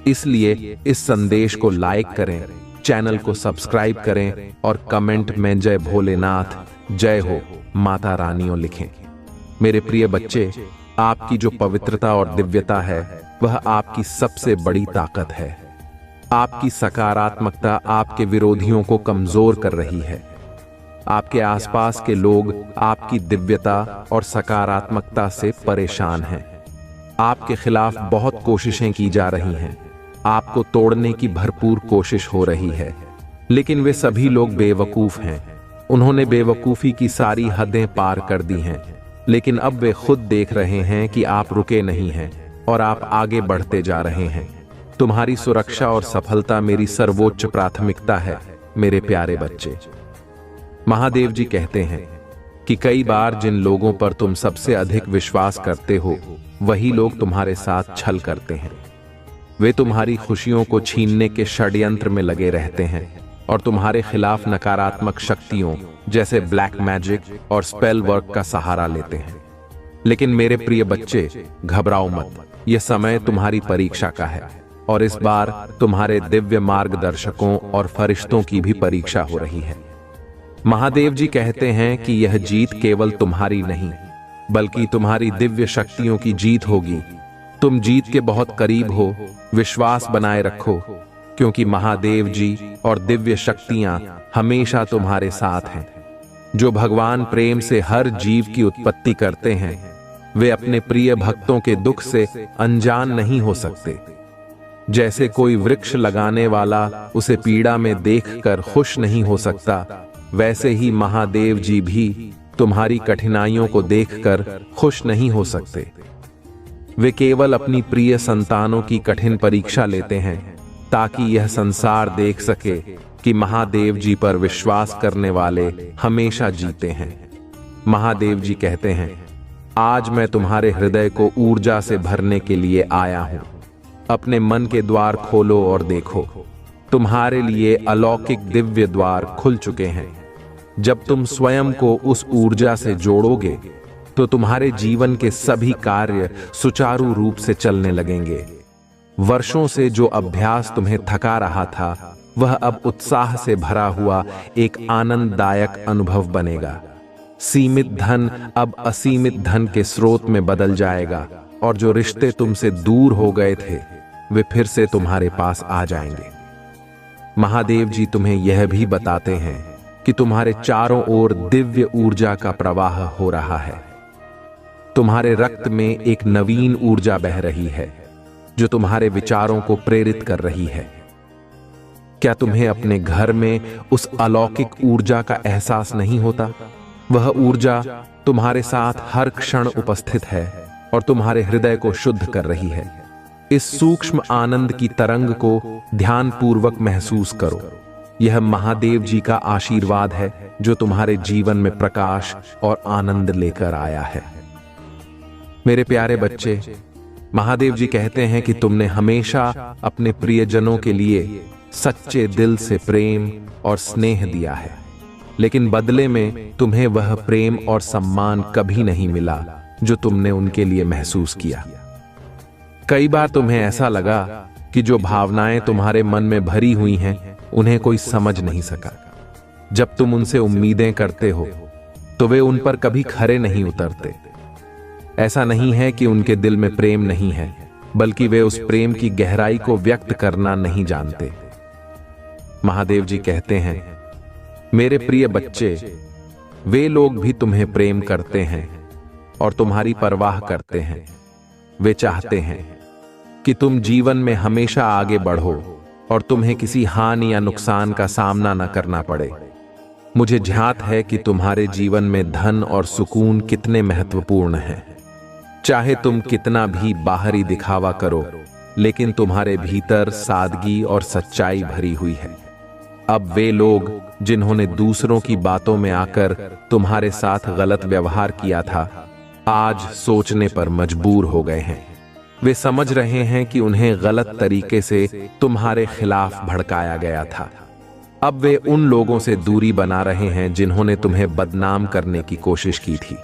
इसलिए इस संदेश को लाइक करें, चैनल को सब्सक्राइब करें और कमेंट में जय भोलेनाथ, जय हो माता रानियों लिखें। मेरे प्रिय बच्चे, आपकी जो पवित्रता और दिव्यता है वह आपकी सबसे बड़ी ताकत है। आपकी सकारात्मकता आपके विरोधियों को कमजोर कर रही है। आपके आसपास के लोग आपकी दिव्यता और सकारात्मकता से परेशान हैं। आपके खिलाफ बहुत कोशिशें की जा रही हैं। आपको तोड़ने की भरपूर कोशिश हो रही है, लेकिन वे सभी लोग बेवकूफ हैं। उन्होंने बेवकूफी की सारी हदें पार कर दी हैं, लेकिन अब वे खुद देख रहे हैं कि आप रुके नहीं हैं और आप आगे बढ़ते जा रहे हैं। तुम्हारी सुरक्षा और सफलता मेरी सर्वोच्च प्राथमिकता है मेरे प्यारे बच्चे। महादेव जी कहते हैं कि कई बार जिन लोगों पर तुम सबसे अधिक विश्वास करते हो वही लोग तुम्हारे साथ छल करते हैं। वे तुम्हारी खुशियों को छीनने के षड्यंत्र में लगे रहते हैं और तुम्हारे खिलाफ नकारात्मक शक्तियों जैसे ब्लैक मैजिक और स्पेल वर्क का सहारा लेते हैं। लेकिन मेरे प्रिय बच्चे, घबराओ मत। यह समय तुम्हारी परीक्षा का है और इस बार तुम्हारे दिव्य मार्गदर्शकों और फरिश्तों की भी परीक्षा हो रही है। महादेव जी कहते हैं कि यह जीत केवल तुम्हारी नहीं बल्कि तुम्हारी दिव्य शक्तियों की जीत होगी। तुम जीत के बहुत करीब हो, विश्वास बनाए रखो, क्योंकि महादेव जी और दिव्य शक्तियां हमेशा तुम्हारे साथ हैं। जो भगवान प्रेम से हर जीव की उत्पत्ति करते हैं वे अपने प्रिय भक्तों के दुख से अनजान नहीं हो सकते। जैसे कोई वृक्ष लगाने वाला उसे पीड़ा में देखकर खुश नहीं हो सकता, वैसे ही महादेव जी भी तुम्हारी कठिनाइयों को देखकर खुश नहीं हो सकते। वे केवल अपनी प्रिय संतानों की कठिन परीक्षा लेते हैं ताकि यह संसार देख सके कि महादेव जी पर विश्वास करने वाले हमेशा जीते हैं। महादेव जी कहते हैं, आज मैं तुम्हारे हृदय को ऊर्जा से भरने के लिए आया हूं। अपने मन के द्वार खोलो और देखो, तुम्हारे लिए अलौकिक दिव्य द्वार खुल चुके हैं। जब तुम स्वयं को उस ऊर्जा से जोड़ोगे तो तुम्हारे जीवन के सभी कार्य सुचारू रूप से चलने लगेंगे। वर्षों से जो अभ्यास तुम्हें थका रहा था वह अब उत्साह से भरा हुआ एक आनंददायक अनुभव बनेगा। सीमित धन अब असीमित धन के स्रोत में बदल जाएगा और जो रिश्ते तुमसे दूर हो गए थे वे फिर से तुम्हारे पास आ जाएंगे। महादेव जी तुम्हें यह भी बताते हैं कि तुम्हारे चारों ओर दिव्य ऊर्जा का प्रवाह हो रहा है। तुम्हारे रक्त में एक नवीन ऊर्जा बह रही है जो तुम्हारे विचारों को प्रेरित कर रही है। क्या तुम्हें अपने घर में उस अलौकिक ऊर्जा का एहसास नहीं होता? वह ऊर्जा तुम्हारे साथ हर क्षण उपस्थित है और तुम्हारे हृदय को शुद्ध कर रही है। इस सूक्ष्म आनंद की तरंग को ध्यानपूर्वक महसूस करो। यह महादेव जी का आशीर्वाद है जो तुम्हारे जीवन में प्रकाश और आनंद लेकर आया है। मेरे प्यारे बच्चे, महादेव जी कहते हैं कि तुमने हमेशा अपने प्रियजनों के लिए सच्चे दिल से प्रेम और स्नेह दिया है, लेकिन बदले में तुम्हें वह प्रेम और सम्मान कभी नहीं मिला जो तुमने उनके लिए महसूस किया। कई बार तुम्हें ऐसा लगा कि जो भावनाएं तुम्हारे मन में भरी हुई हैं, उन्हें कोई समझ नहीं सका। जब तुम उनसे उम्मीदें करते हो तो वे उन पर कभी खरे नहीं उतरते। ऐसा नहीं है कि उनके दिल में प्रेम नहीं है, बल्कि वे उस प्रेम की गहराई को व्यक्त करना नहीं जानते। महादेव जी कहते हैं, मेरे प्रिय बच्चे, वे लोग भी तुम्हें प्रेम करते हैं और तुम्हारी परवाह करते हैं। वे चाहते हैं कि तुम जीवन में हमेशा आगे बढ़ो और तुम्हें किसी हानि या नुकसान का सामना न करना पड़े। मुझे ध्यात है कि तुम्हारे जीवन में धन और सुकून कितने महत्वपूर्ण हैं। चाहे तुम कितना भी बाहरी दिखावा करो, लेकिन तुम्हारे भीतर सादगी और सच्चाई भरी हुई है। अब वे लोग जिन्होंने दूसरों की बातों में आकर तुम्हारे साथ गलत व्यवहार किया था, आज सोचने पर मजबूर हो गए हैं। वे समझ रहे हैं कि उन्हें गलत तरीके से तुम्हारे खिलाफ भड़काया गया था। अब वे उन लोगों से दूरी बना रहे हैं जिन्होंने तुम्हें बदनाम करने की कोशिश की थी,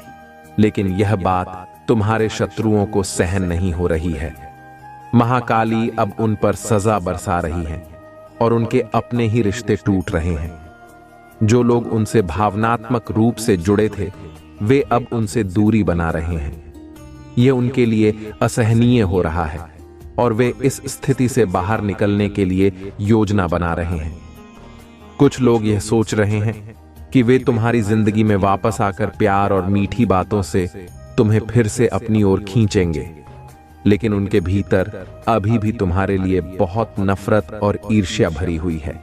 लेकिन यह बात तुम्हारे शत्रुओं को सहन नहीं हो रही है। महाकाली अब उन पर सजा बरसा रही है और उनके अपने ही रिश्ते टूट रहे हैं। जो लोग उनसे भावनात्मक रूप से जुड़े थे, वे अब उनसे दूरी बना रहे हैं। यह उनके लिए असहनीय हो रहा है और वे इस स्थिति से बाहर निकलने के लिए योजना बना रहे हैं। कुछ लोग यह सोच रहे हैं कि वे तुम्हारी जिंदगी में वापस आकर प्यार और मीठी बातों से तुम्हें फिर से अपनी ओर खींचेंगे, लेकिन उनके भीतर अभी भी तुम्हारे लिए बहुत नफरत और ईर्ष्या भरी हुई है।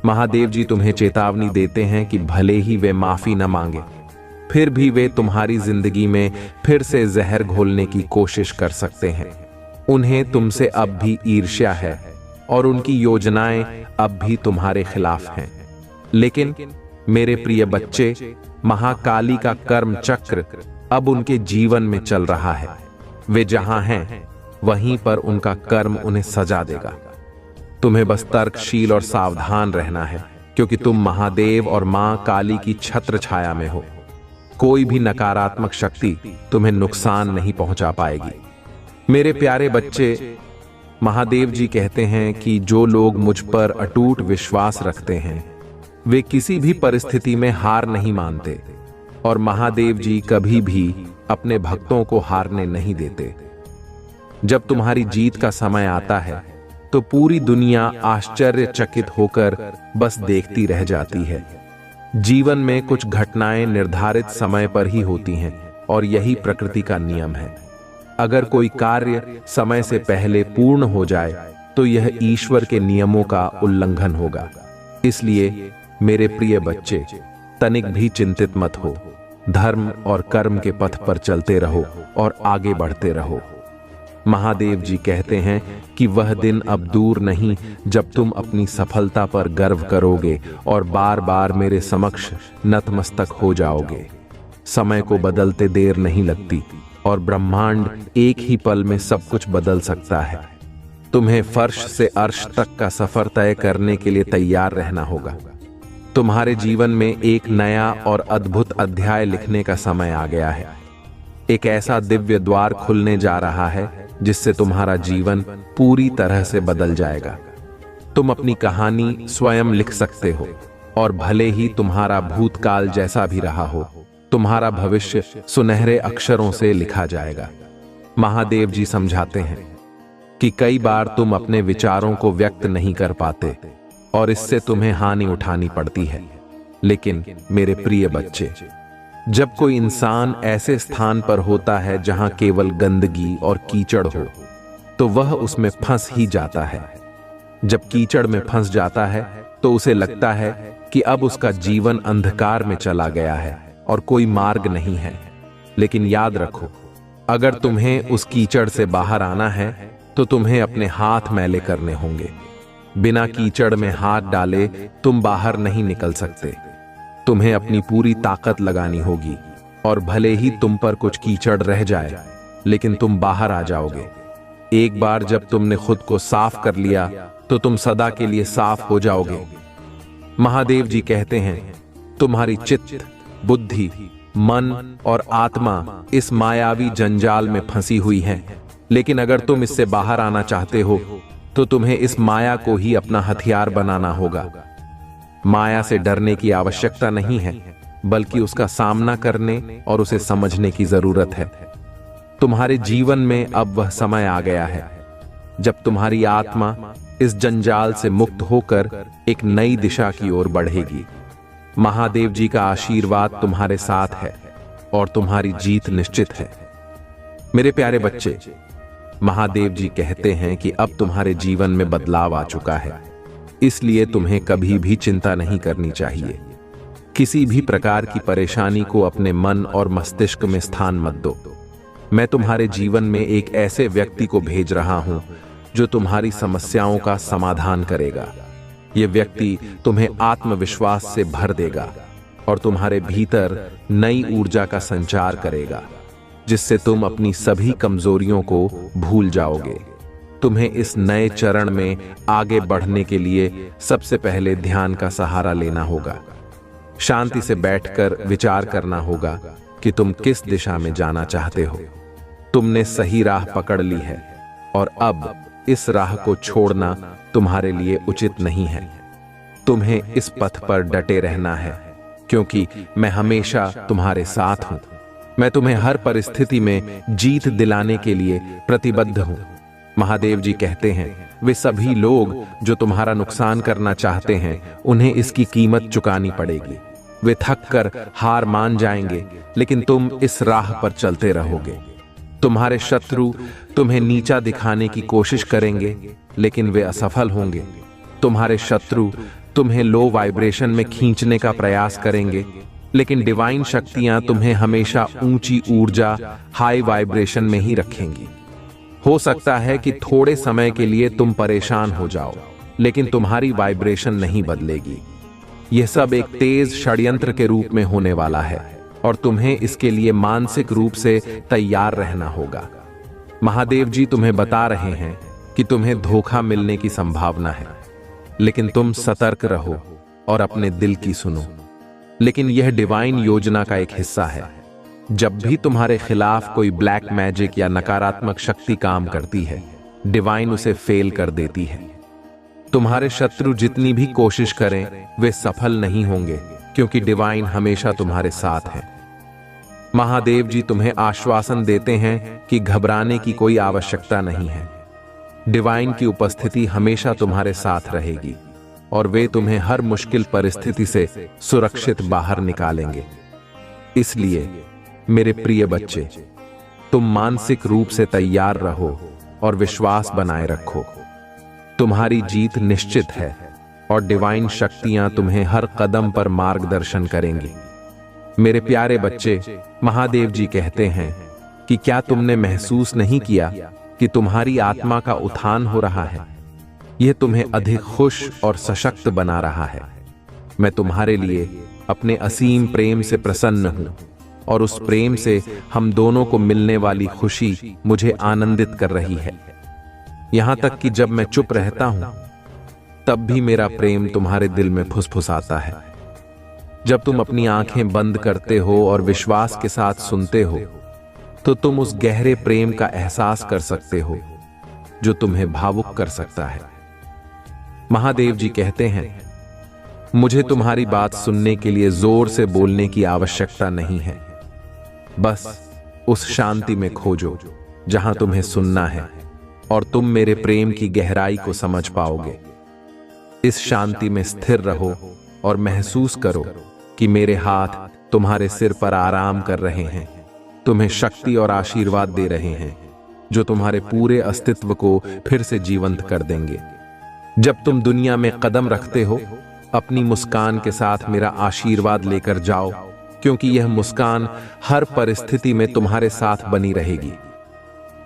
महादेव जी तुम्हें चेतावनी देते हैं कि भले ही वे माफी न मांगे, फिर भी वे तुम्हारी जिंदगी में फिर से जहर घोलने की कोशिश कर सकते हैं। उन्हें तुमसे अब भी ईर्ष्या है और उनकी योजनाएं अब भी तुम्हारे खिलाफ हैं। लेकिन मेरे प्रिय बच्चे, महाकाली का कर्म चक्र अब उनके जीवन में चल रहा है। वे जहां हैं वहीं पर उनका कर्म उन्हें सजा देगा। तुम्हें बस तर्कशील और सावधान रहना है, क्योंकि तुम महादेव और मां काली की छत्र छाया में हो। कोई भी नकारात्मक शक्ति तुम्हें नुकसान नहीं पहुंचा पाएगी। मेरे प्यारे बच्चे, महादेव जी कहते हैं कि जो लोग मुझ पर अटूट विश्वास रखते हैं, वे किसी भी परिस्थिति में हार नहीं मानते और महादेव जी कभी भी अपने भक्तों को हारने नहीं देते। जब तुम्हारी जीत का समय आता है तो पूरी दुनिया आश्चर्यचकित होकर बस देखती रह जाती है। जीवन में कुछ घटनाएं निर्धारित समय पर ही होती हैं और यही प्रकृति का नियम है। अगर कोई कार्य समय से पहले पूर्ण हो जाए तो यह ईश्वर के नियमों का उल्लंघन होगा। इसलिए मेरे प्रिय बच्चे, तनिक भी चिंतित मत हो। धर्म और कर्म के पथ पर चलते रहो और आगे बढ़ते रहो। महादेव जी कहते हैं कि वह दिन अब दूर नहीं जब तुम अपनी सफलता पर गर्व करोगे और बार बार मेरे समक्ष नतमस्तक हो जाओगे। समय को बदलते देर नहीं लगती और ब्रह्मांड एक ही पल में सब कुछ बदल सकता है। तुम्हें फर्श से अर्श तक का सफर तय करने के लिए तैयार रहना होगा। तुम्हारे जीवन में एक नया और अद्भुत अध्याय लिखने का समय आ गया है। एक ऐसा दिव्य द्वार खुलने जा रहा है जिससे तुम्हारा जीवन पूरी तरह से बदल जाएगा। तुम अपनी कहानी स्वयं लिख सकते हो और भले ही तुम्हारा भूतकाल जैसा भी रहा हो, तुम्हारा भविष्य सुनहरे अक्षरों से लिखा जाएगा। महादेव जी समझाते हैं कि कई बार तुम अपने विचारों को व्यक्त नहीं कर पाते और इससे तुम्हें हानि उठानी पड़ती है। लेकिन मेरे प्रिय बच्चे, जब कोई इंसान ऐसे स्थान पर होता है जहां केवल गंदगी और कीचड़ हो, तो वह उसमें फंस ही जाता है। जब कीचड़ में फंस जाता है तो उसे लगता है कि अब उसका जीवन अंधकार में चला गया है और कोई मार्ग नहीं है। लेकिन याद रखो, अगर तुम्हें उस कीचड़ से बाहर आना है तो तुम्हें अपने हाथ मैले करने होंगे। बिना कीचड़ में हाथ डाले तुम बाहर नहीं निकल सकते। तुम्हें अपनी पूरी ताकत लगानी होगी और भले ही तुम पर कुछ कीचड़ रह जाए लेकिन तुम बाहर आ जाओगे। एक बार जब तुमने खुद को साफ कर लिया तो तुम सदा के लिए साफ हो जाओगे। महादेव जी कहते हैं, तुम्हारी चित्त, बुद्धि, मन और आत्मा इस मायावी जंजाल में फंसी हुई है, लेकिन अगर तुम इससे बाहर आना चाहते हो तो तुम्हें इस माया को ही अपना हथियार बनाना होगा। माया से डरने की आवश्यकता नहीं है, बल्कि उसका सामना करने और उसे समझने की जरूरत है। तुम्हारे जीवन में अब वह समय आ गया है जब तुम्हारी आत्मा इस जंजाल से मुक्त होकर एक नई दिशा की ओर बढ़ेगी। महादेव जी का आशीर्वाद तुम्हारे साथ है और तुम्हारी जीत निश्चित है। मेरे प्यारे बच्चे, महादेव जी कहते हैं कि अब तुम्हारे जीवन में बदलाव आ चुका है, इसलिए तुम्हें कभी भी चिंता नहीं करनी चाहिए। किसी भी प्रकार की परेशानी को अपने मन और मस्तिष्क में स्थान मत दो। मैं तुम्हारे जीवन में एक ऐसे व्यक्ति को भेज रहा हूं जो तुम्हारी समस्याओं का समाधान करेगा। यह व्यक्ति तुम्हें आत्मविश्वास से भर देगा और तुम्हारे भीतर नई ऊर्जा का संचार करेगा, जिससे तुम अपनी सभी कमजोरियों को भूल जाओगे। तुम्हें इस नए चरण में आगे बढ़ने के लिए सबसे पहले ध्यान का सहारा लेना होगा। शांति से बैठकर विचार करना होगा कि तुम किस दिशा में जाना चाहते हो। तुमने सही राह पकड़ ली है और अब इस राह को छोड़ना तुम्हारे लिए उचित नहीं है। तुम्हें इस पथ पर डटे रहना है, क्योंकि मैं हमेशा तुम्हारे साथ हूं। मैं तुम्हें हर परिस्थिति में जीत दिलाने के लिए प्रतिबद्ध हूं। महादेव जी कहते हैं, वे सभी लोग जो तुम्हारा नुकसान करना चाहते हैं, उन्हें इसकी कीमत चुकानी पड़ेगी। वे थक कर हार मान जाएंगे, लेकिन तुम इस राह पर चलते रहोगे। तुम्हारे शत्रु तुम्हें नीचा दिखाने की कोशिश करेंगे, लेकिन वे असफल होंगे। तुम्हारे शत्रु तुम्हें लो वाइब्रेशन में खींचने का प्रयास करेंगे, लेकिन डिवाइन शक्तियां तुम्हें हमेशा ऊंची ऊर्जा, हाई वाइब्रेशन में ही रखेंगी। हो सकता है कि थोड़े समय के लिए तुम परेशान हो जाओ, लेकिन तुम्हारी वाइब्रेशन नहीं बदलेगी। यह सब एक तेज षड्यंत्र के रूप में होने वाला है और तुम्हें इसके लिए मानसिक रूप से तैयार रहना होगा। महादेव जी तुम्हें बता रहे हैं कि तुम्हें धोखा मिलने की संभावना है, लेकिन तुम सतर्क रहो और अपने दिल की सुनो। लेकिन यह डिवाइन योजना का एक हिस्सा है। जब भी तुम्हारे खिलाफ कोई ब्लैक मैजिक या नकारात्मक शक्ति काम करती है, डिवाइन उसे फेल कर देती है। तुम्हारे शत्रु जितनी भी कोशिश करें, वे सफल नहीं होंगे, क्योंकि डिवाइन हमेशा तुम्हारे साथ है। महादेव जी तुम्हें आश्वासन देते हैं कि घबराने की कोई आवश्यकता नहीं है। डिवाइन की उपस्थिति हमेशा तुम्हारे साथ रहेगी और वे तुम्हें हर मुश्किल परिस्थिति से सुरक्षित बाहर निकालेंगे। इसलिए मेरे प्रिय बच्चे, तुम मानसिक रूप से तैयार रहो और विश्वास बनाए रखो। तुम्हारी जीत निश्चित है और डिवाइन शक्तियां तुम्हें हर कदम पर मार्गदर्शन करेंगी। मेरे प्यारे बच्चे, महादेव जी कहते हैं कि क्या तुमने महसूस नहीं किया कि तुम्हारी आत्मा का उत्थान हो रहा है? यह तुम्हें अधिक खुश और सशक्त बना रहा है। मैं तुम्हारे लिए अपने असीम प्रेम से प्रसन्न हूं और उस प्रेम से हम दोनों को मिलने वाली खुशी मुझे आनंदित कर रही है। यहां तक कि जब मैं चुप रहता हूं, तब भी मेरा प्रेम तुम्हारे दिल में फुसफुसाता है। जब तुम अपनी आंखें बंद करते हो और विश्वास के साथ सुनते हो, तो तुम उस गहरे प्रेम का एहसास कर सकते हो जो तुम्हें भावुक कर सकता है। महादेव जी कहते हैं, मुझे तुम्हारी बात सुनने के लिए जोर से बोलने की आवश्यकता नहीं है। बस उस शांति में खोजो जहां तुम्हें सुनना है और तुम मेरे प्रेम की गहराई को समझ पाओगे। इस शांति में स्थिर रहो और महसूस करो कि मेरे हाथ तुम्हारे सिर पर आराम कर रहे हैं, तुम्हें शक्ति और आशीर्वाद दे रहे हैं जो तुम्हारे पूरे अस्तित्व को फिर से जीवंत कर देंगे। जब तुम दुनिया में कदम रखते हो, अपनी मुस्कान के साथ मेरा आशीर्वाद लेकर जाओ, क्योंकि यह मुस्कान हर परिस्थिति में तुम्हारे साथ बनी रहेगी।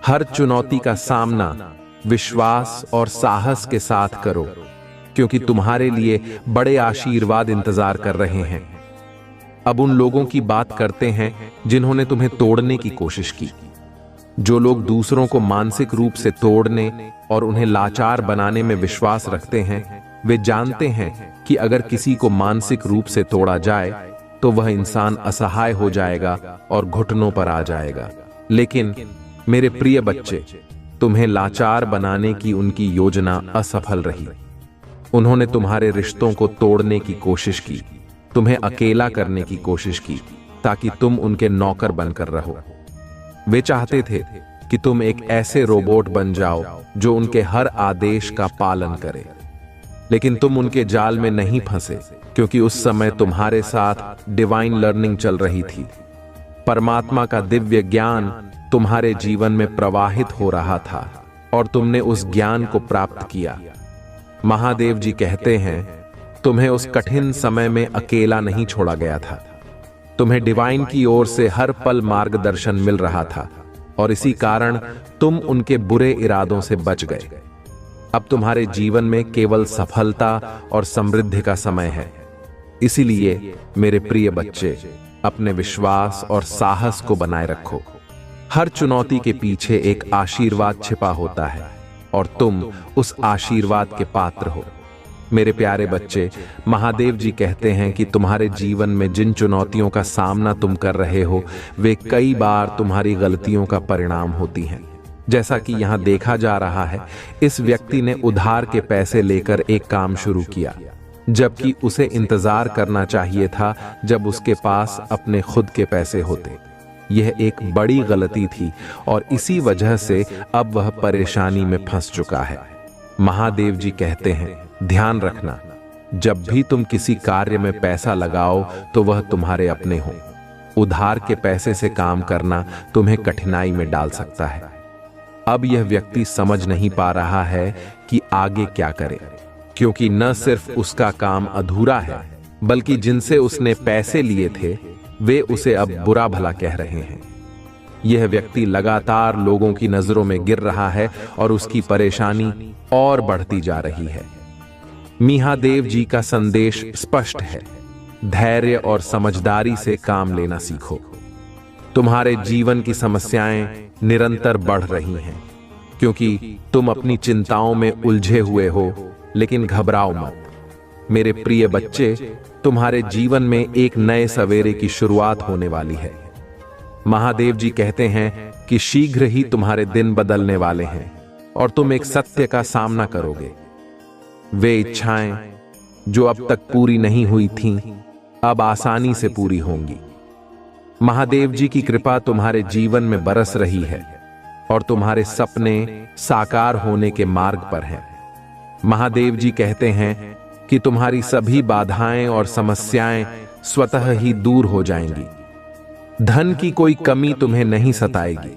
हर चुनौती का सामना विश्वास और साहस के साथ करो, क्योंकि तुम्हारे लिए बड़े आशीर्वाद इंतजार कर रहे हैं। अब उन लोगों की बात करते हैं जिन्होंने तुम्हें तोड़ने की कोशिश की। जो लोग दूसरों को मानसिक रूप से तोड़ने और उन्हें लाचार बनाने में विश्वास रखते हैं, वे जानते हैं कि अगर किसी को मानसिक रूप से तोड़ा जाए तो वह इंसान असहाय हो जाएगा और घुटनों पर आ जाएगा। लेकिन मेरे प्रिय बच्चे, तुम्हें लाचार बनाने की उनकी योजना असफल रही। उन्होंने तुम्हारे रिश्तों को तोड़ने की कोशिश की, तुम्हें अकेला करने की कोशिश की, ताकि तुम उनके नौकर बनकर रहो। वे चाहते थे कि तुम एक ऐसे रोबोट बन जाओ जो उनके हर आदेश का पालन करे। लेकिन तुम उनके जाल में नहीं फंसे, क्योंकि उस समय तुम्हारे साथ डिवाइन लर्निंग चल रही थी। परमात्मा का दिव्य ज्ञान तुम्हारे जीवन में प्रवाहित हो रहा था और तुमने उस ज्ञान को प्राप्त किया। महादेव जी कहते हैं, तुम्हें उस कठिन समय में अकेला नहीं छोड़ा गया था। तुम्हें डिवाइन की ओर से हर पल मार्गदर्शन मिल रहा था और इसी कारण तुम उनके बुरे इरादों से बच गए। अब तुम्हारे जीवन में केवल सफलता और समृद्धि का समय है। इसीलिए मेरे प्रिय बच्चे, अपने विश्वास और साहस को बनाए रखो। हर चुनौती के पीछे एक आशीर्वाद छिपा होता है और तुम उस आशीर्वाद के पात्र हो। मेरे प्यारे बच्चे, महादेव जी कहते हैं कि तुम्हारे जीवन में जिन चुनौतियों का सामना तुम कर रहे हो, वे कई बार तुम्हारी गलतियों का परिणाम होती हैं। जैसा कि यहाँ देखा जा रहा है, इस व्यक्ति ने उधार के पैसे लेकर एक काम शुरू किया, जबकि उसे इंतजार करना चाहिए था जब उसके पास अपने खुद के पैसे होते। यह एक बड़ी गलती थी और इसी वजह से अब वह परेशानी में फंस चुका है। महादेव जी कहते हैं, ध्यान रखना, जब भी तुम किसी कार्य में पैसा लगाओ तो वह तुम्हारे अपने हो। उधार के पैसे से काम करना तुम्हें कठिनाई में डाल सकता है। अब यह व्यक्ति समझ नहीं पा रहा है कि आगे क्या करे, क्योंकि न सिर्फ उसका काम अधूरा है, बल्कि जिनसे उसने पैसे लिए थे वे उसे अब बुरा भला कह रहे हैं। यह व्यक्ति लगातार लोगों की नजरों में गिर रहा है और उसकी परेशानी और बढ़ती जा रही है। महादेव जी का संदेश स्पष्ट है, धैर्य और समझदारी से काम लेना सीखो। तुम्हारे जीवन की समस्याएं निरंतर बढ़ रही हैं, क्योंकि तुम अपनी चिंताओं में उलझे हुए हो। लेकिन घबराओ मत मेरे प्रिय बच्चे, तुम्हारे जीवन में एक नए सवेरे की शुरुआत होने वाली है। महादेव जी कहते हैं कि शीघ्र ही तुम्हारे दिन बदलने वाले हैं और तुम एक सत्य का सामना करोगे। वे इच्छाएं जो अब तक पूरी नहीं हुई थीं, अब आसानी से पूरी होंगी। महादेव जी की कृपा तुम्हारे जीवन में बरस रही है और तुम्हारे सपने साकार होने के मार्ग पर हैं। महादेव जी कहते हैं कि तुम्हारी सभी बाधाएं और समस्याएं स्वतः ही दूर हो जाएंगी। धन की कोई कमी तुम्हें नहीं सताएगी।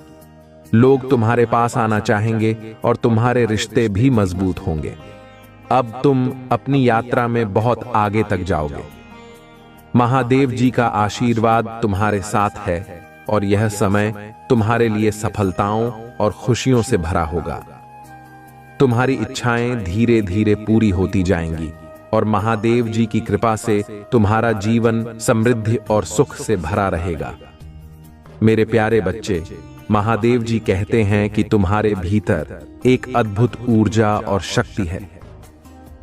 लोग तुम्हारे पास आना चाहेंगे और तुम्हारे रिश्ते भी मजबूत होंगे। अब तुम अपनी यात्रा में बहुत आगे तक जाओगे। महादेव जी का आशीर्वाद तुम्हारे साथ है और यह समय तुम्हारे लिए सफलताओं और खुशियों से भरा होगा। तुम्हारी इच्छाएं धीरे धीरे पूरी होती जाएंगी और महादेव जी की कृपा से तुम्हारा जीवन समृद्धि और सुख से भरा रहेगा। मेरे प्यारे बच्चे, महादेव जी कहते हैं कि तुम्हारे भीतर एक अद्भुत ऊर्जा और शक्ति है।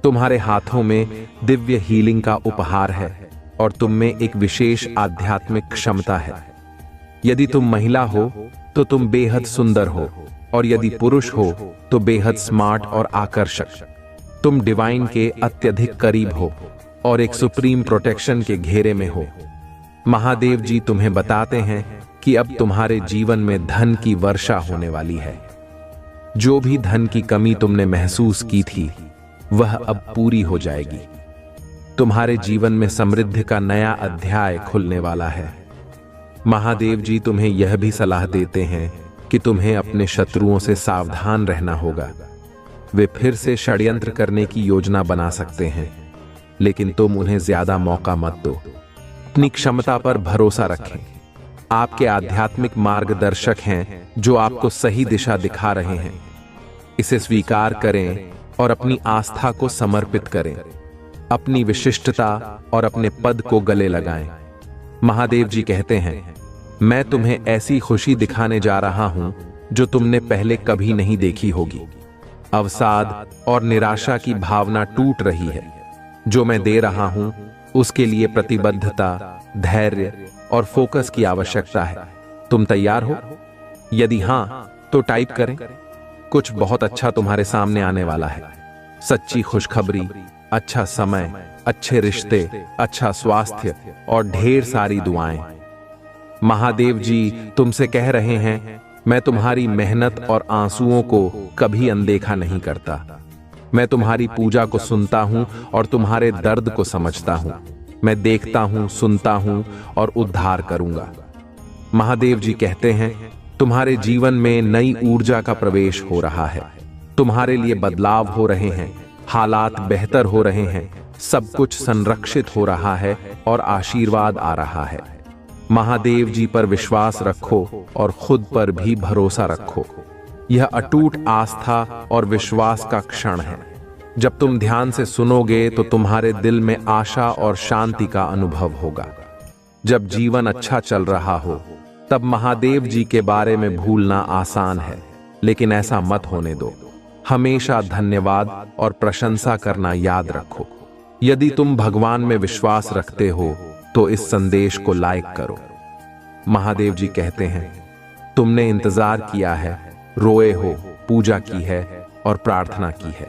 तुम्हारे हाथों में दिव्य हीलिंग का उपहार है और तुम में एक विशेष आध्यात्मिक क्षमता है। यदि तुम महिला हो तो तुम बेहद सुंदर हो और यदि पुरुष हो तो बेहद स्मार्ट और आकर्षक। तुम डिवाइन के अत्यधिक करीब हो और एक सुप्रीम प्रोटेक्शन के घेरे में हो। महादेव जी तुम्हें बताते हैं कि अब तुम्हारे जीवन में धन की वर्षा होने वाली है। जो भी धन की कमी तुमने महसूस की थी, वह अब पूरी हो जाएगी। तुम्हारे जीवन में समृद्धि का नया अध्याय खुलने वाला है। महादेव जी तुम्हें यह भी सलाह देते हैं कि तुम्हें अपने शत्रुओं से सावधान रहना होगा। वे फिर से षड्यंत्र करने की योजना बना सकते हैं, लेकिन तुम उन्हें ज्यादा मौका मत दो। अपनी क्षमता पर भरोसा रखें। आपके आध्यात्मिक मार्गदर्शक हैं जो आपको सही दिशा दिखा रहे हैं। इसे स्वीकार करें और अपनी आस्था को समर्पित करें। अपनी विशिष्टता और अपने पद को गले लगाएं। महादेव जी कहते हैं, मैं तुम्हें ऐसी खुशी दिखाने जा रहा हूं जो तुमने पहले कभी नहीं देखी होगी। अवसाद और निराशा की भावना टूट रही है। जो मैं दे रहा हूं उसके लिए प्रतिबद्धता, धैर्य और फोकस की आवश्यकता है। तुम तैयार हो? यदि हां तो टाइप करें। कुछ बहुत अच्छा तुम्हारे सामने आने वाला है। सच्ची खुशखबरी, अच्छा समय, अच्छे रिश्ते, अच्छा स्वास्थ्य और ढेर सारी दुआएं। महादेव जी तुमसे कह रहे हैं, मैं तुम्हारी मेहनत और आंसुओं को कभी अनदेखा नहीं करता। मैं तुम्हारी पूजा को सुनता हूं और तुम्हारे दर्द को समझता हूं। मैं देखता हूं, सुनता हूं और उद्धार करूंगा। महादेव जी कहते हैं, तुम्हारे जीवन में नई ऊर्जा का प्रवेश हो रहा है। तुम्हारे लिए बदलाव हो रहे हैं, हालात बेहतर हो रहे हैं, सब कुछ संरक्षित हो रहा है और आशीर्वाद आ रहा है। महादेव जी पर विश्वास रखो और खुद पर भी भरोसा रखो। यह अटूट आस्था और विश्वास का क्षण है। जब तुम ध्यान से सुनोगे तो तुम्हारे दिल में आशा और शांति का अनुभव होगा। जब जीवन अच्छा चल रहा हो तब महादेव जी के बारे में भूलना आसान है, लेकिन ऐसा मत होने दो। हमेशा धन्यवाद और प्रशंसा करना याद रखो। यदि तुम भगवान में विश्वास रखते हो तो इस संदेश को लाइक करो। महादेव जी कहते हैं, तुमने इंतजार किया है, रोए हो, पूजा की है और प्रार्थना की है।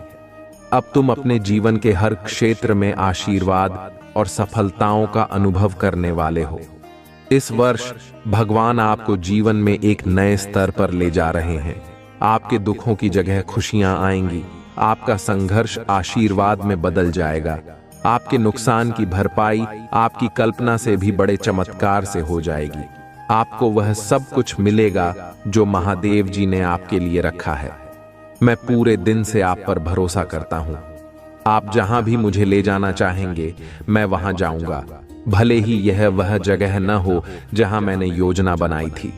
अब तुम अपने जीवन के हर क्षेत्र में आशीर्वाद और सफलताओं का अनुभव करने वाले हो। इस वर्ष भगवान आपको जीवन में एक नए स्तर पर ले जा रहे हैं। आपके दुखों की जगह खुशियां आएंगी। आपका संघर्ष आशीर्वाद में बदल जाएगा। आपके नुकसान की भरपाई आपकी कल्पना से भी बड़े चमत्कार से हो जाएगी। आपको वह सब कुछ मिलेगा जो महादेव जी ने आपके लिए रखा है। मैं पूरे दिन से आप पर भरोसा करता हूं। आप जहां भी मुझे ले जाना चाहेंगे मैं वहां जाऊंगा, भले ही यह वह जगह न हो जहां मैंने योजना बनाई थी।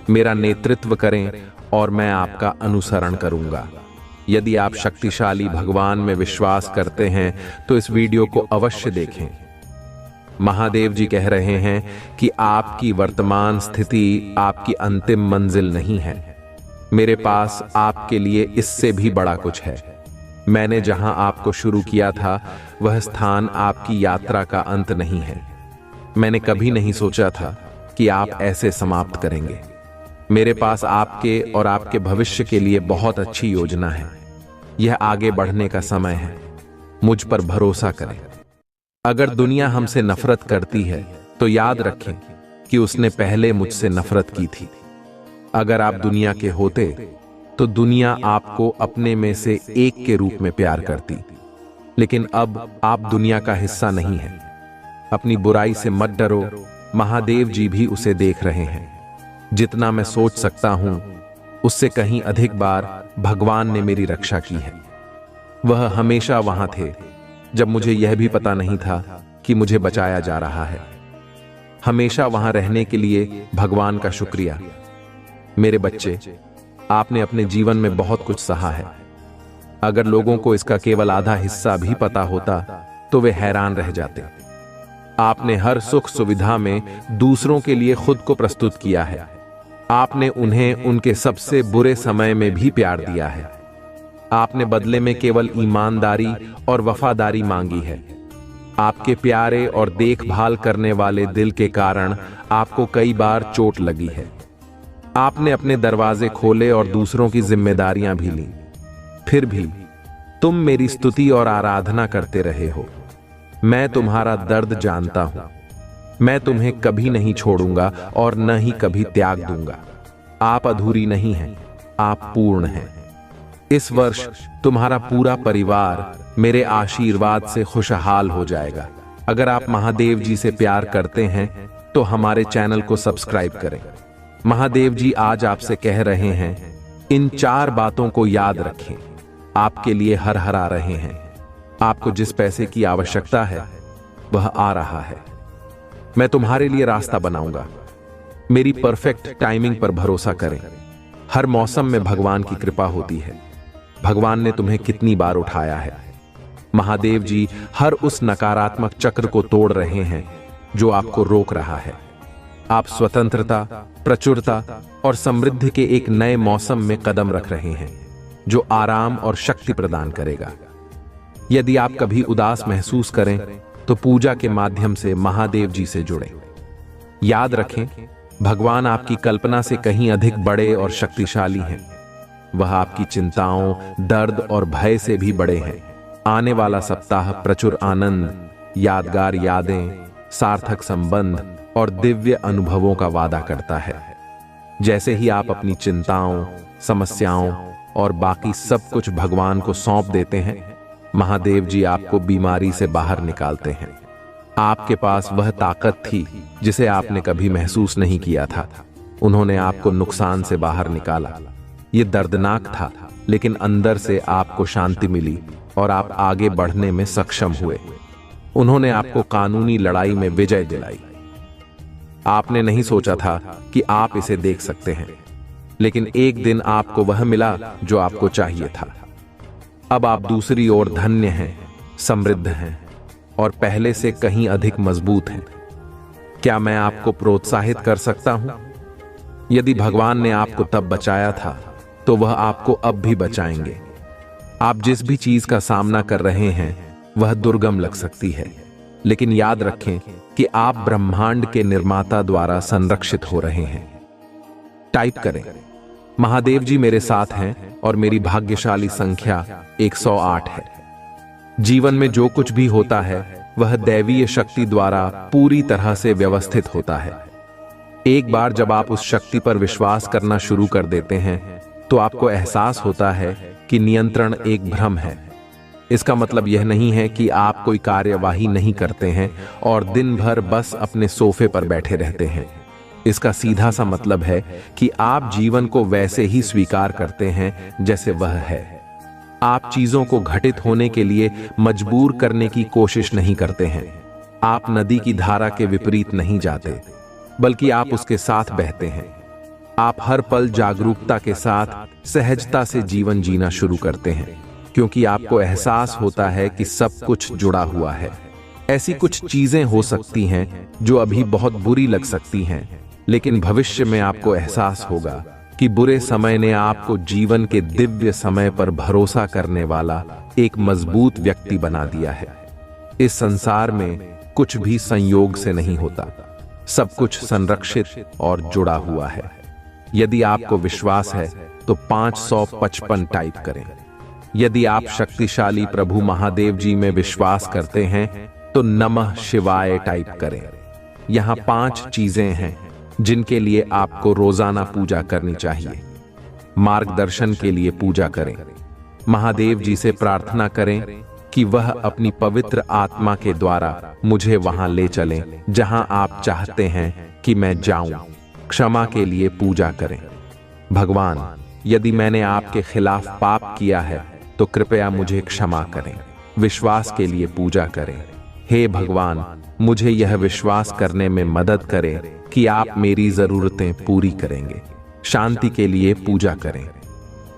मेरा नेतृत्व करें और मैं आपका अनुसरण करूंगा। यदि आप शक्तिशाली भगवान में विश्वास करते हैं तो इस वीडियो को अवश्य देखें। महादेव जी कह रहे हैं कि आपकी वर्तमान स्थिति आपकी अंतिम मंजिल नहीं है। मेरे पास आपके लिए इससे भी बड़ा कुछ है। मैंने जहां आपको शुरू किया था वह स्थान आपकी यात्रा का अंत नहीं है। मैंने कभी नहीं सोचा था कि आप ऐसे समाप्त करेंगे। मेरे पास आपके और आपके भविष्य के लिए बहुत अच्छी योजना है। यह आगे बढ़ने का समय है। मुझ पर भरोसा करें। अगर दुनिया हमसे नफरत करती है तो याद रखें कि उसने पहले मुझसे नफरत की थी। अगर आप दुनिया के होते तो दुनिया आपको अपने में से एक के रूप में प्यार करती, लेकिन अब आप दुनिया का हिस्सा नहीं हैं। अपनी बुराई से मत डरो, महादेव जी भी उसे देख रहे हैं। जितना मैं सोच सकता हूं उससे कहीं अधिक बार भगवान ने मेरी रक्षा की है। वह हमेशा वहां थे जब मुझे यह भी पता नहीं था कि मुझे बचाया जा रहा है। हमेशा वहां रहने के लिए भगवान का शुक्रिया। मेरे बच्चे, आपने अपने जीवन में बहुत कुछ सहा है। अगर लोगों को इसका केवल आधा हिस्सा भी पता होता तो वे हैरान रह जाते। आपने हर सुख सुविधा में दूसरों के लिए खुद को प्रस्तुत किया है। आपने उन्हें उनके सबसे बुरे समय में भी प्यार दिया है। आपने बदले में केवल ईमानदारी और वफादारी मांगी है। आपके प्यारे और देखभाल करने वाले दिल के कारण आपको कई बार चोट लगी है। आपने अपने दरवाजे खोले और दूसरों की जिम्मेदारियां भी ली। फिर भी तुम मेरी स्तुति और आराधना करते रहे हो। मैं तुम्हारा दर्द जानता हूं। मैं तुम्हें कभी नहीं छोड़ूंगा और न ही कभी त्याग दूंगा। आप अधूरी नहीं हैं, आप पूर्ण हैं। इस वर्ष तुम्हारा पूरा परिवार मेरे आशीर्वाद से खुशहाल हो जाएगा। अगर आप महादेव जी से प्यार करते हैं तो हमारे चैनल को सब्सक्राइब करें। महादेव जी आज आपसे कह रहे हैं, इन 4 बातों को याद रखें। आपके लिए हर हर आ रहे हैं। आपको जिस पैसे की आवश्यकता है वह आ रहा है। मैं तुम्हारे लिए रास्ता बनाऊंगा। मेरी परफेक्ट टाइमिंग पर भरोसा करें। हर मौसम में भगवान की कृपा होती है। भगवान ने तुम्हें कितनी बार उठाया है। महादेव जी हर उस नकारात्मक चक्र को तोड़ रहे हैं जो आपको रोक रहा है। आप स्वतंत्रता, प्रचुरता और समृद्धि के एक नए मौसम में कदम रख रहे हैं, जो आराम और शक्ति प्रदान करेगा। यदि आप कभी उदास महसूस करें तो पूजा के माध्यम से महादेव जी से जुड़ें। याद रखें, भगवान आपकी कल्पना से कहीं अधिक बड़े और शक्तिशाली हैं। वह आपकी चिंताओं, दर्द और भय से भी बड़े हैं। आने वाला सप्ताह प्रचुर आनंद, यादगार यादें, सार्थक संबंध और दिव्य अनुभवों का वादा करता है। जैसे ही आप अपनी चिंताओं, समस्याओं और बाकी सब कुछ भगवान को सौंप देते हैं, महादेव जी आपको बीमारी से बाहर निकालते हैं। आपके पास वह ताकत थी जिसे आपने कभी महसूस नहीं किया था। उन्होंने आपको नुकसान से बाहर निकाला। ये दर्दनाक था, लेकिन अंदर से आपको शांति मिली और आप आगे बढ़ने में सक्षम हुए। उन्होंने आपको कानूनी लड़ाई में विजय दिलाई। आपने नहीं सोचा था कि आप इसे देख सकते हैं, लेकिन एक दिन आपको वह मिला जो आपको चाहिए था। अब आप दूसरी ओर धन्य हैं, समृद्ध हैं और पहले से कहीं अधिक मजबूत हैं। क्या मैं आपको प्रोत्साहित कर सकता हूं? यदि भगवान ने आपको तब बचाया था, तो वह आपको अब भी बचाएंगे। आप जिस भी चीज का सामना कर रहे हैं, वह दुर्गम लग सकती है, लेकिन याद रखें कि आप ब्रह्मांड के निर्माता द्वारा संरक्षित हो रहे हैं। टाइप करें, महादेव जी मेरे साथ हैं और मेरी भाग्यशाली संख्या 108 है। जीवन में जो कुछ भी होता है, वह दैवीय शक्ति द्वारा पूरी तरह से व्यवस्थित होता है। एक बार जब आप उस शक्ति पर विश्वास करना शुरू कर देते हैं, तो आपको एहसास होता है कि नियंत्रण एक भ्रम है। इसका मतलब यह नहीं है कि आप कोई कार्यवाही नहीं करते हैं और दिन भर बस अपने सोफे पर बैठे रहते हैं। इसका सीधा सा मतलब है कि आप जीवन को वैसे ही स्वीकार करते हैं जैसे वह है। आप चीजों को घटित होने के लिए मजबूर करने की कोशिश नहीं करते हैं। आप नदी की धारा के विपरीत नहीं जाते, बल्कि आप उसके साथ बहते हैं। आप हर पल जागरूकता के साथ सहजता से जीवन जीना शुरू करते हैं, क्योंकि आपको एहसास होता है कि सब कुछ जुड़ा हुआ है। ऐसी कुछ चीजें हो सकती हैं जो अभी बहुत बुरी लग सकती हैं, लेकिन भविष्य में आपको एहसास होगा कि बुरे समय ने आपको जीवन के दिव्य समय पर भरोसा करने वाला एक मजबूत व्यक्ति बना दिया है। इस संसार में कुछ भी संयोग से नहीं होता, सब कुछ संरक्षित और जुड़ा हुआ है। यदि आपको विश्वास है तो 555 टाइप करें। यदि आप शक्तिशाली प्रभु महादेव जी में विश्वास करते हैं तो नमः शिवाय टाइप करें। यहां 5 चीजें हैं जिनके लिए आपको रोजाना पूजा करनी चाहिए। मार्गदर्शन के लिए पूजा करें। महादेव जी से प्रार्थना करें कि वह अपनी पवित्र आत्मा के द्वारा मुझे वहां ले चलें जहां आप चाहते हैं कि मैं जाऊं। क्षमा के लिए पूजा करें। भगवान, यदि मैंने आपके खिलाफ पाप किया है तो कृपया मुझे क्षमा करें। विश्वास के लिए पूजा करें। हे भगवान, मुझे यह विश्वास करने में मदद करें कि आप मेरी जरूरतें पूरी करेंगे। शांति के लिए पूजा करें।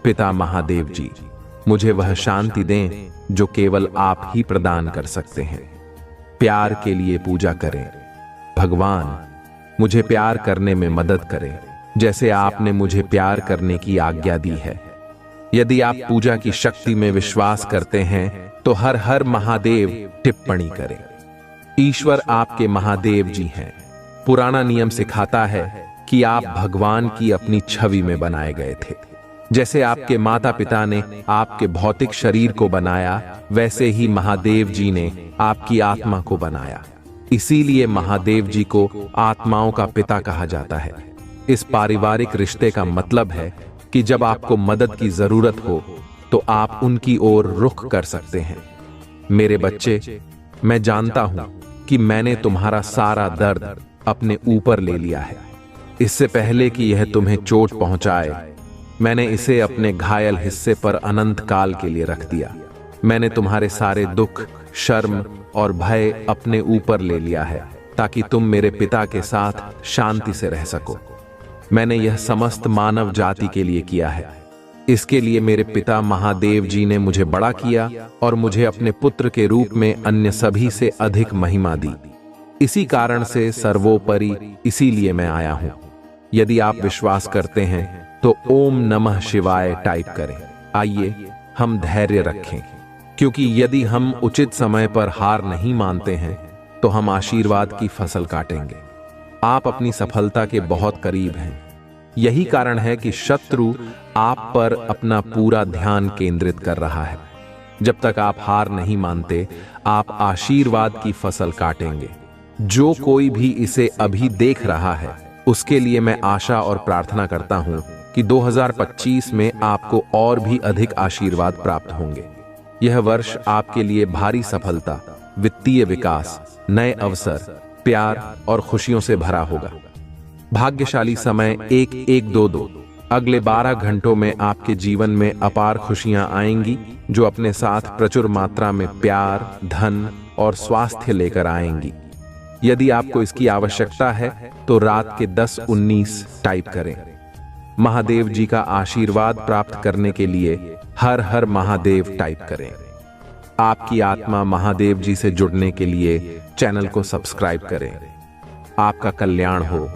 पिता महादेव जी, मुझे वह शांति दें जो केवल आप ही प्रदान कर सकते हैं। प्यार के लिए पूजा करें। भगवान, मुझे प्यार करने में मदद करें जैसे आपने मुझे प्यार करने की आज्ञा दी है। यदि आप पूजा की शक्ति में विश्वास करते हैं तो हर हर महादेव टिप्पणी करें। ईश्वर आपके महादेव जी हैं। पुराना नियम सिखाता है कि आप भगवान की अपनी छवि में बनाए गए थे। जैसे आपके माता पिता ने आपके भौतिक शरीर को बनाया, वैसे ही महादेव जी ने आपकी आत्मा को बनाया। इसीलिए महादेव जी को आत्माओं का पिता कहा जाता है। इस पारिवारिक रिश्ते का मतलब है कि जब आपको मदद की जरूरत हो तो आप उनकी ओर रुख कर सकते हैं। मेरे बच्चे, मैं जानता हूं कि मैंने तुम्हारा सारा दर्द अपने ऊपर ले लिया है। इससे पहले कि यह तुम्हें चोट पहुंचाए, मैंने इसे अपने घायल हिस्से पर अनंत काल के लिए रख दिया। मैंने तुम्हारे सारे दुख, शर्म और भय अपने ऊपर ले लिया है ताकि तुम मेरे पिता के साथ शांति से रह सको। मैंने यह समस्त मानव जाति के लिए किया है। इसके लिए मेरे पिता महादेव जी ने मुझे बड़ा किया और मुझे अपने पुत्र के रूप में अन्य सभी से अधिक महिमा दी। इसी कारण से सर्वोपरि इसीलिए मैं आया हूं। यदि आप विश्वास करते हैं तो ओम नमः शिवाय टाइप करें। आइए हम धैर्य रखें, क्योंकि यदि हम उचित समय पर हार नहीं मानते हैं तो हम आशीर्वाद की फसल काटेंगे। आप अपनी सफलता के बहुत करीब हैं। यही कारण है कि शत्रु आप पर अपना पूरा ध्यान केंद्रित कर रहा है। जब तक आप हार नहीं मानते, आप आशीर्वाद की फसल काटेंगे। जो कोई भी इसे अभी देख रहा है, उसके लिए मैं आशा और प्रार्थना करता हूं कि 2025 में आपको और भी अधिक आशीर्वाद प्राप्त होंगे। यह वर्ष आपके लिए भारी सफलता, वित्तीय विकास, नए अवसर, प्यार और खुशियों से भरा होगा। भाग्यशाली समय 1122। अगले 12 घंटों में आपके जीवन में अपार खुशियां आएंगी, जो अपने साथ प्रचुर मात्रा में प्यार, धन और स्वास्थ्य लेकर आएंगी। यदि आपको इसकी आवश्यकता है तो रात के 10:19 टाइप करें। महादेव जी का आशीर्वाद प्राप्त करने के लिए हर हर महादेव टाइप करें। आपकी आत्मा महादेव जी से जुड़ने के लिए चैनल को सब्सक्राइब करें। आपका कल्याण हो।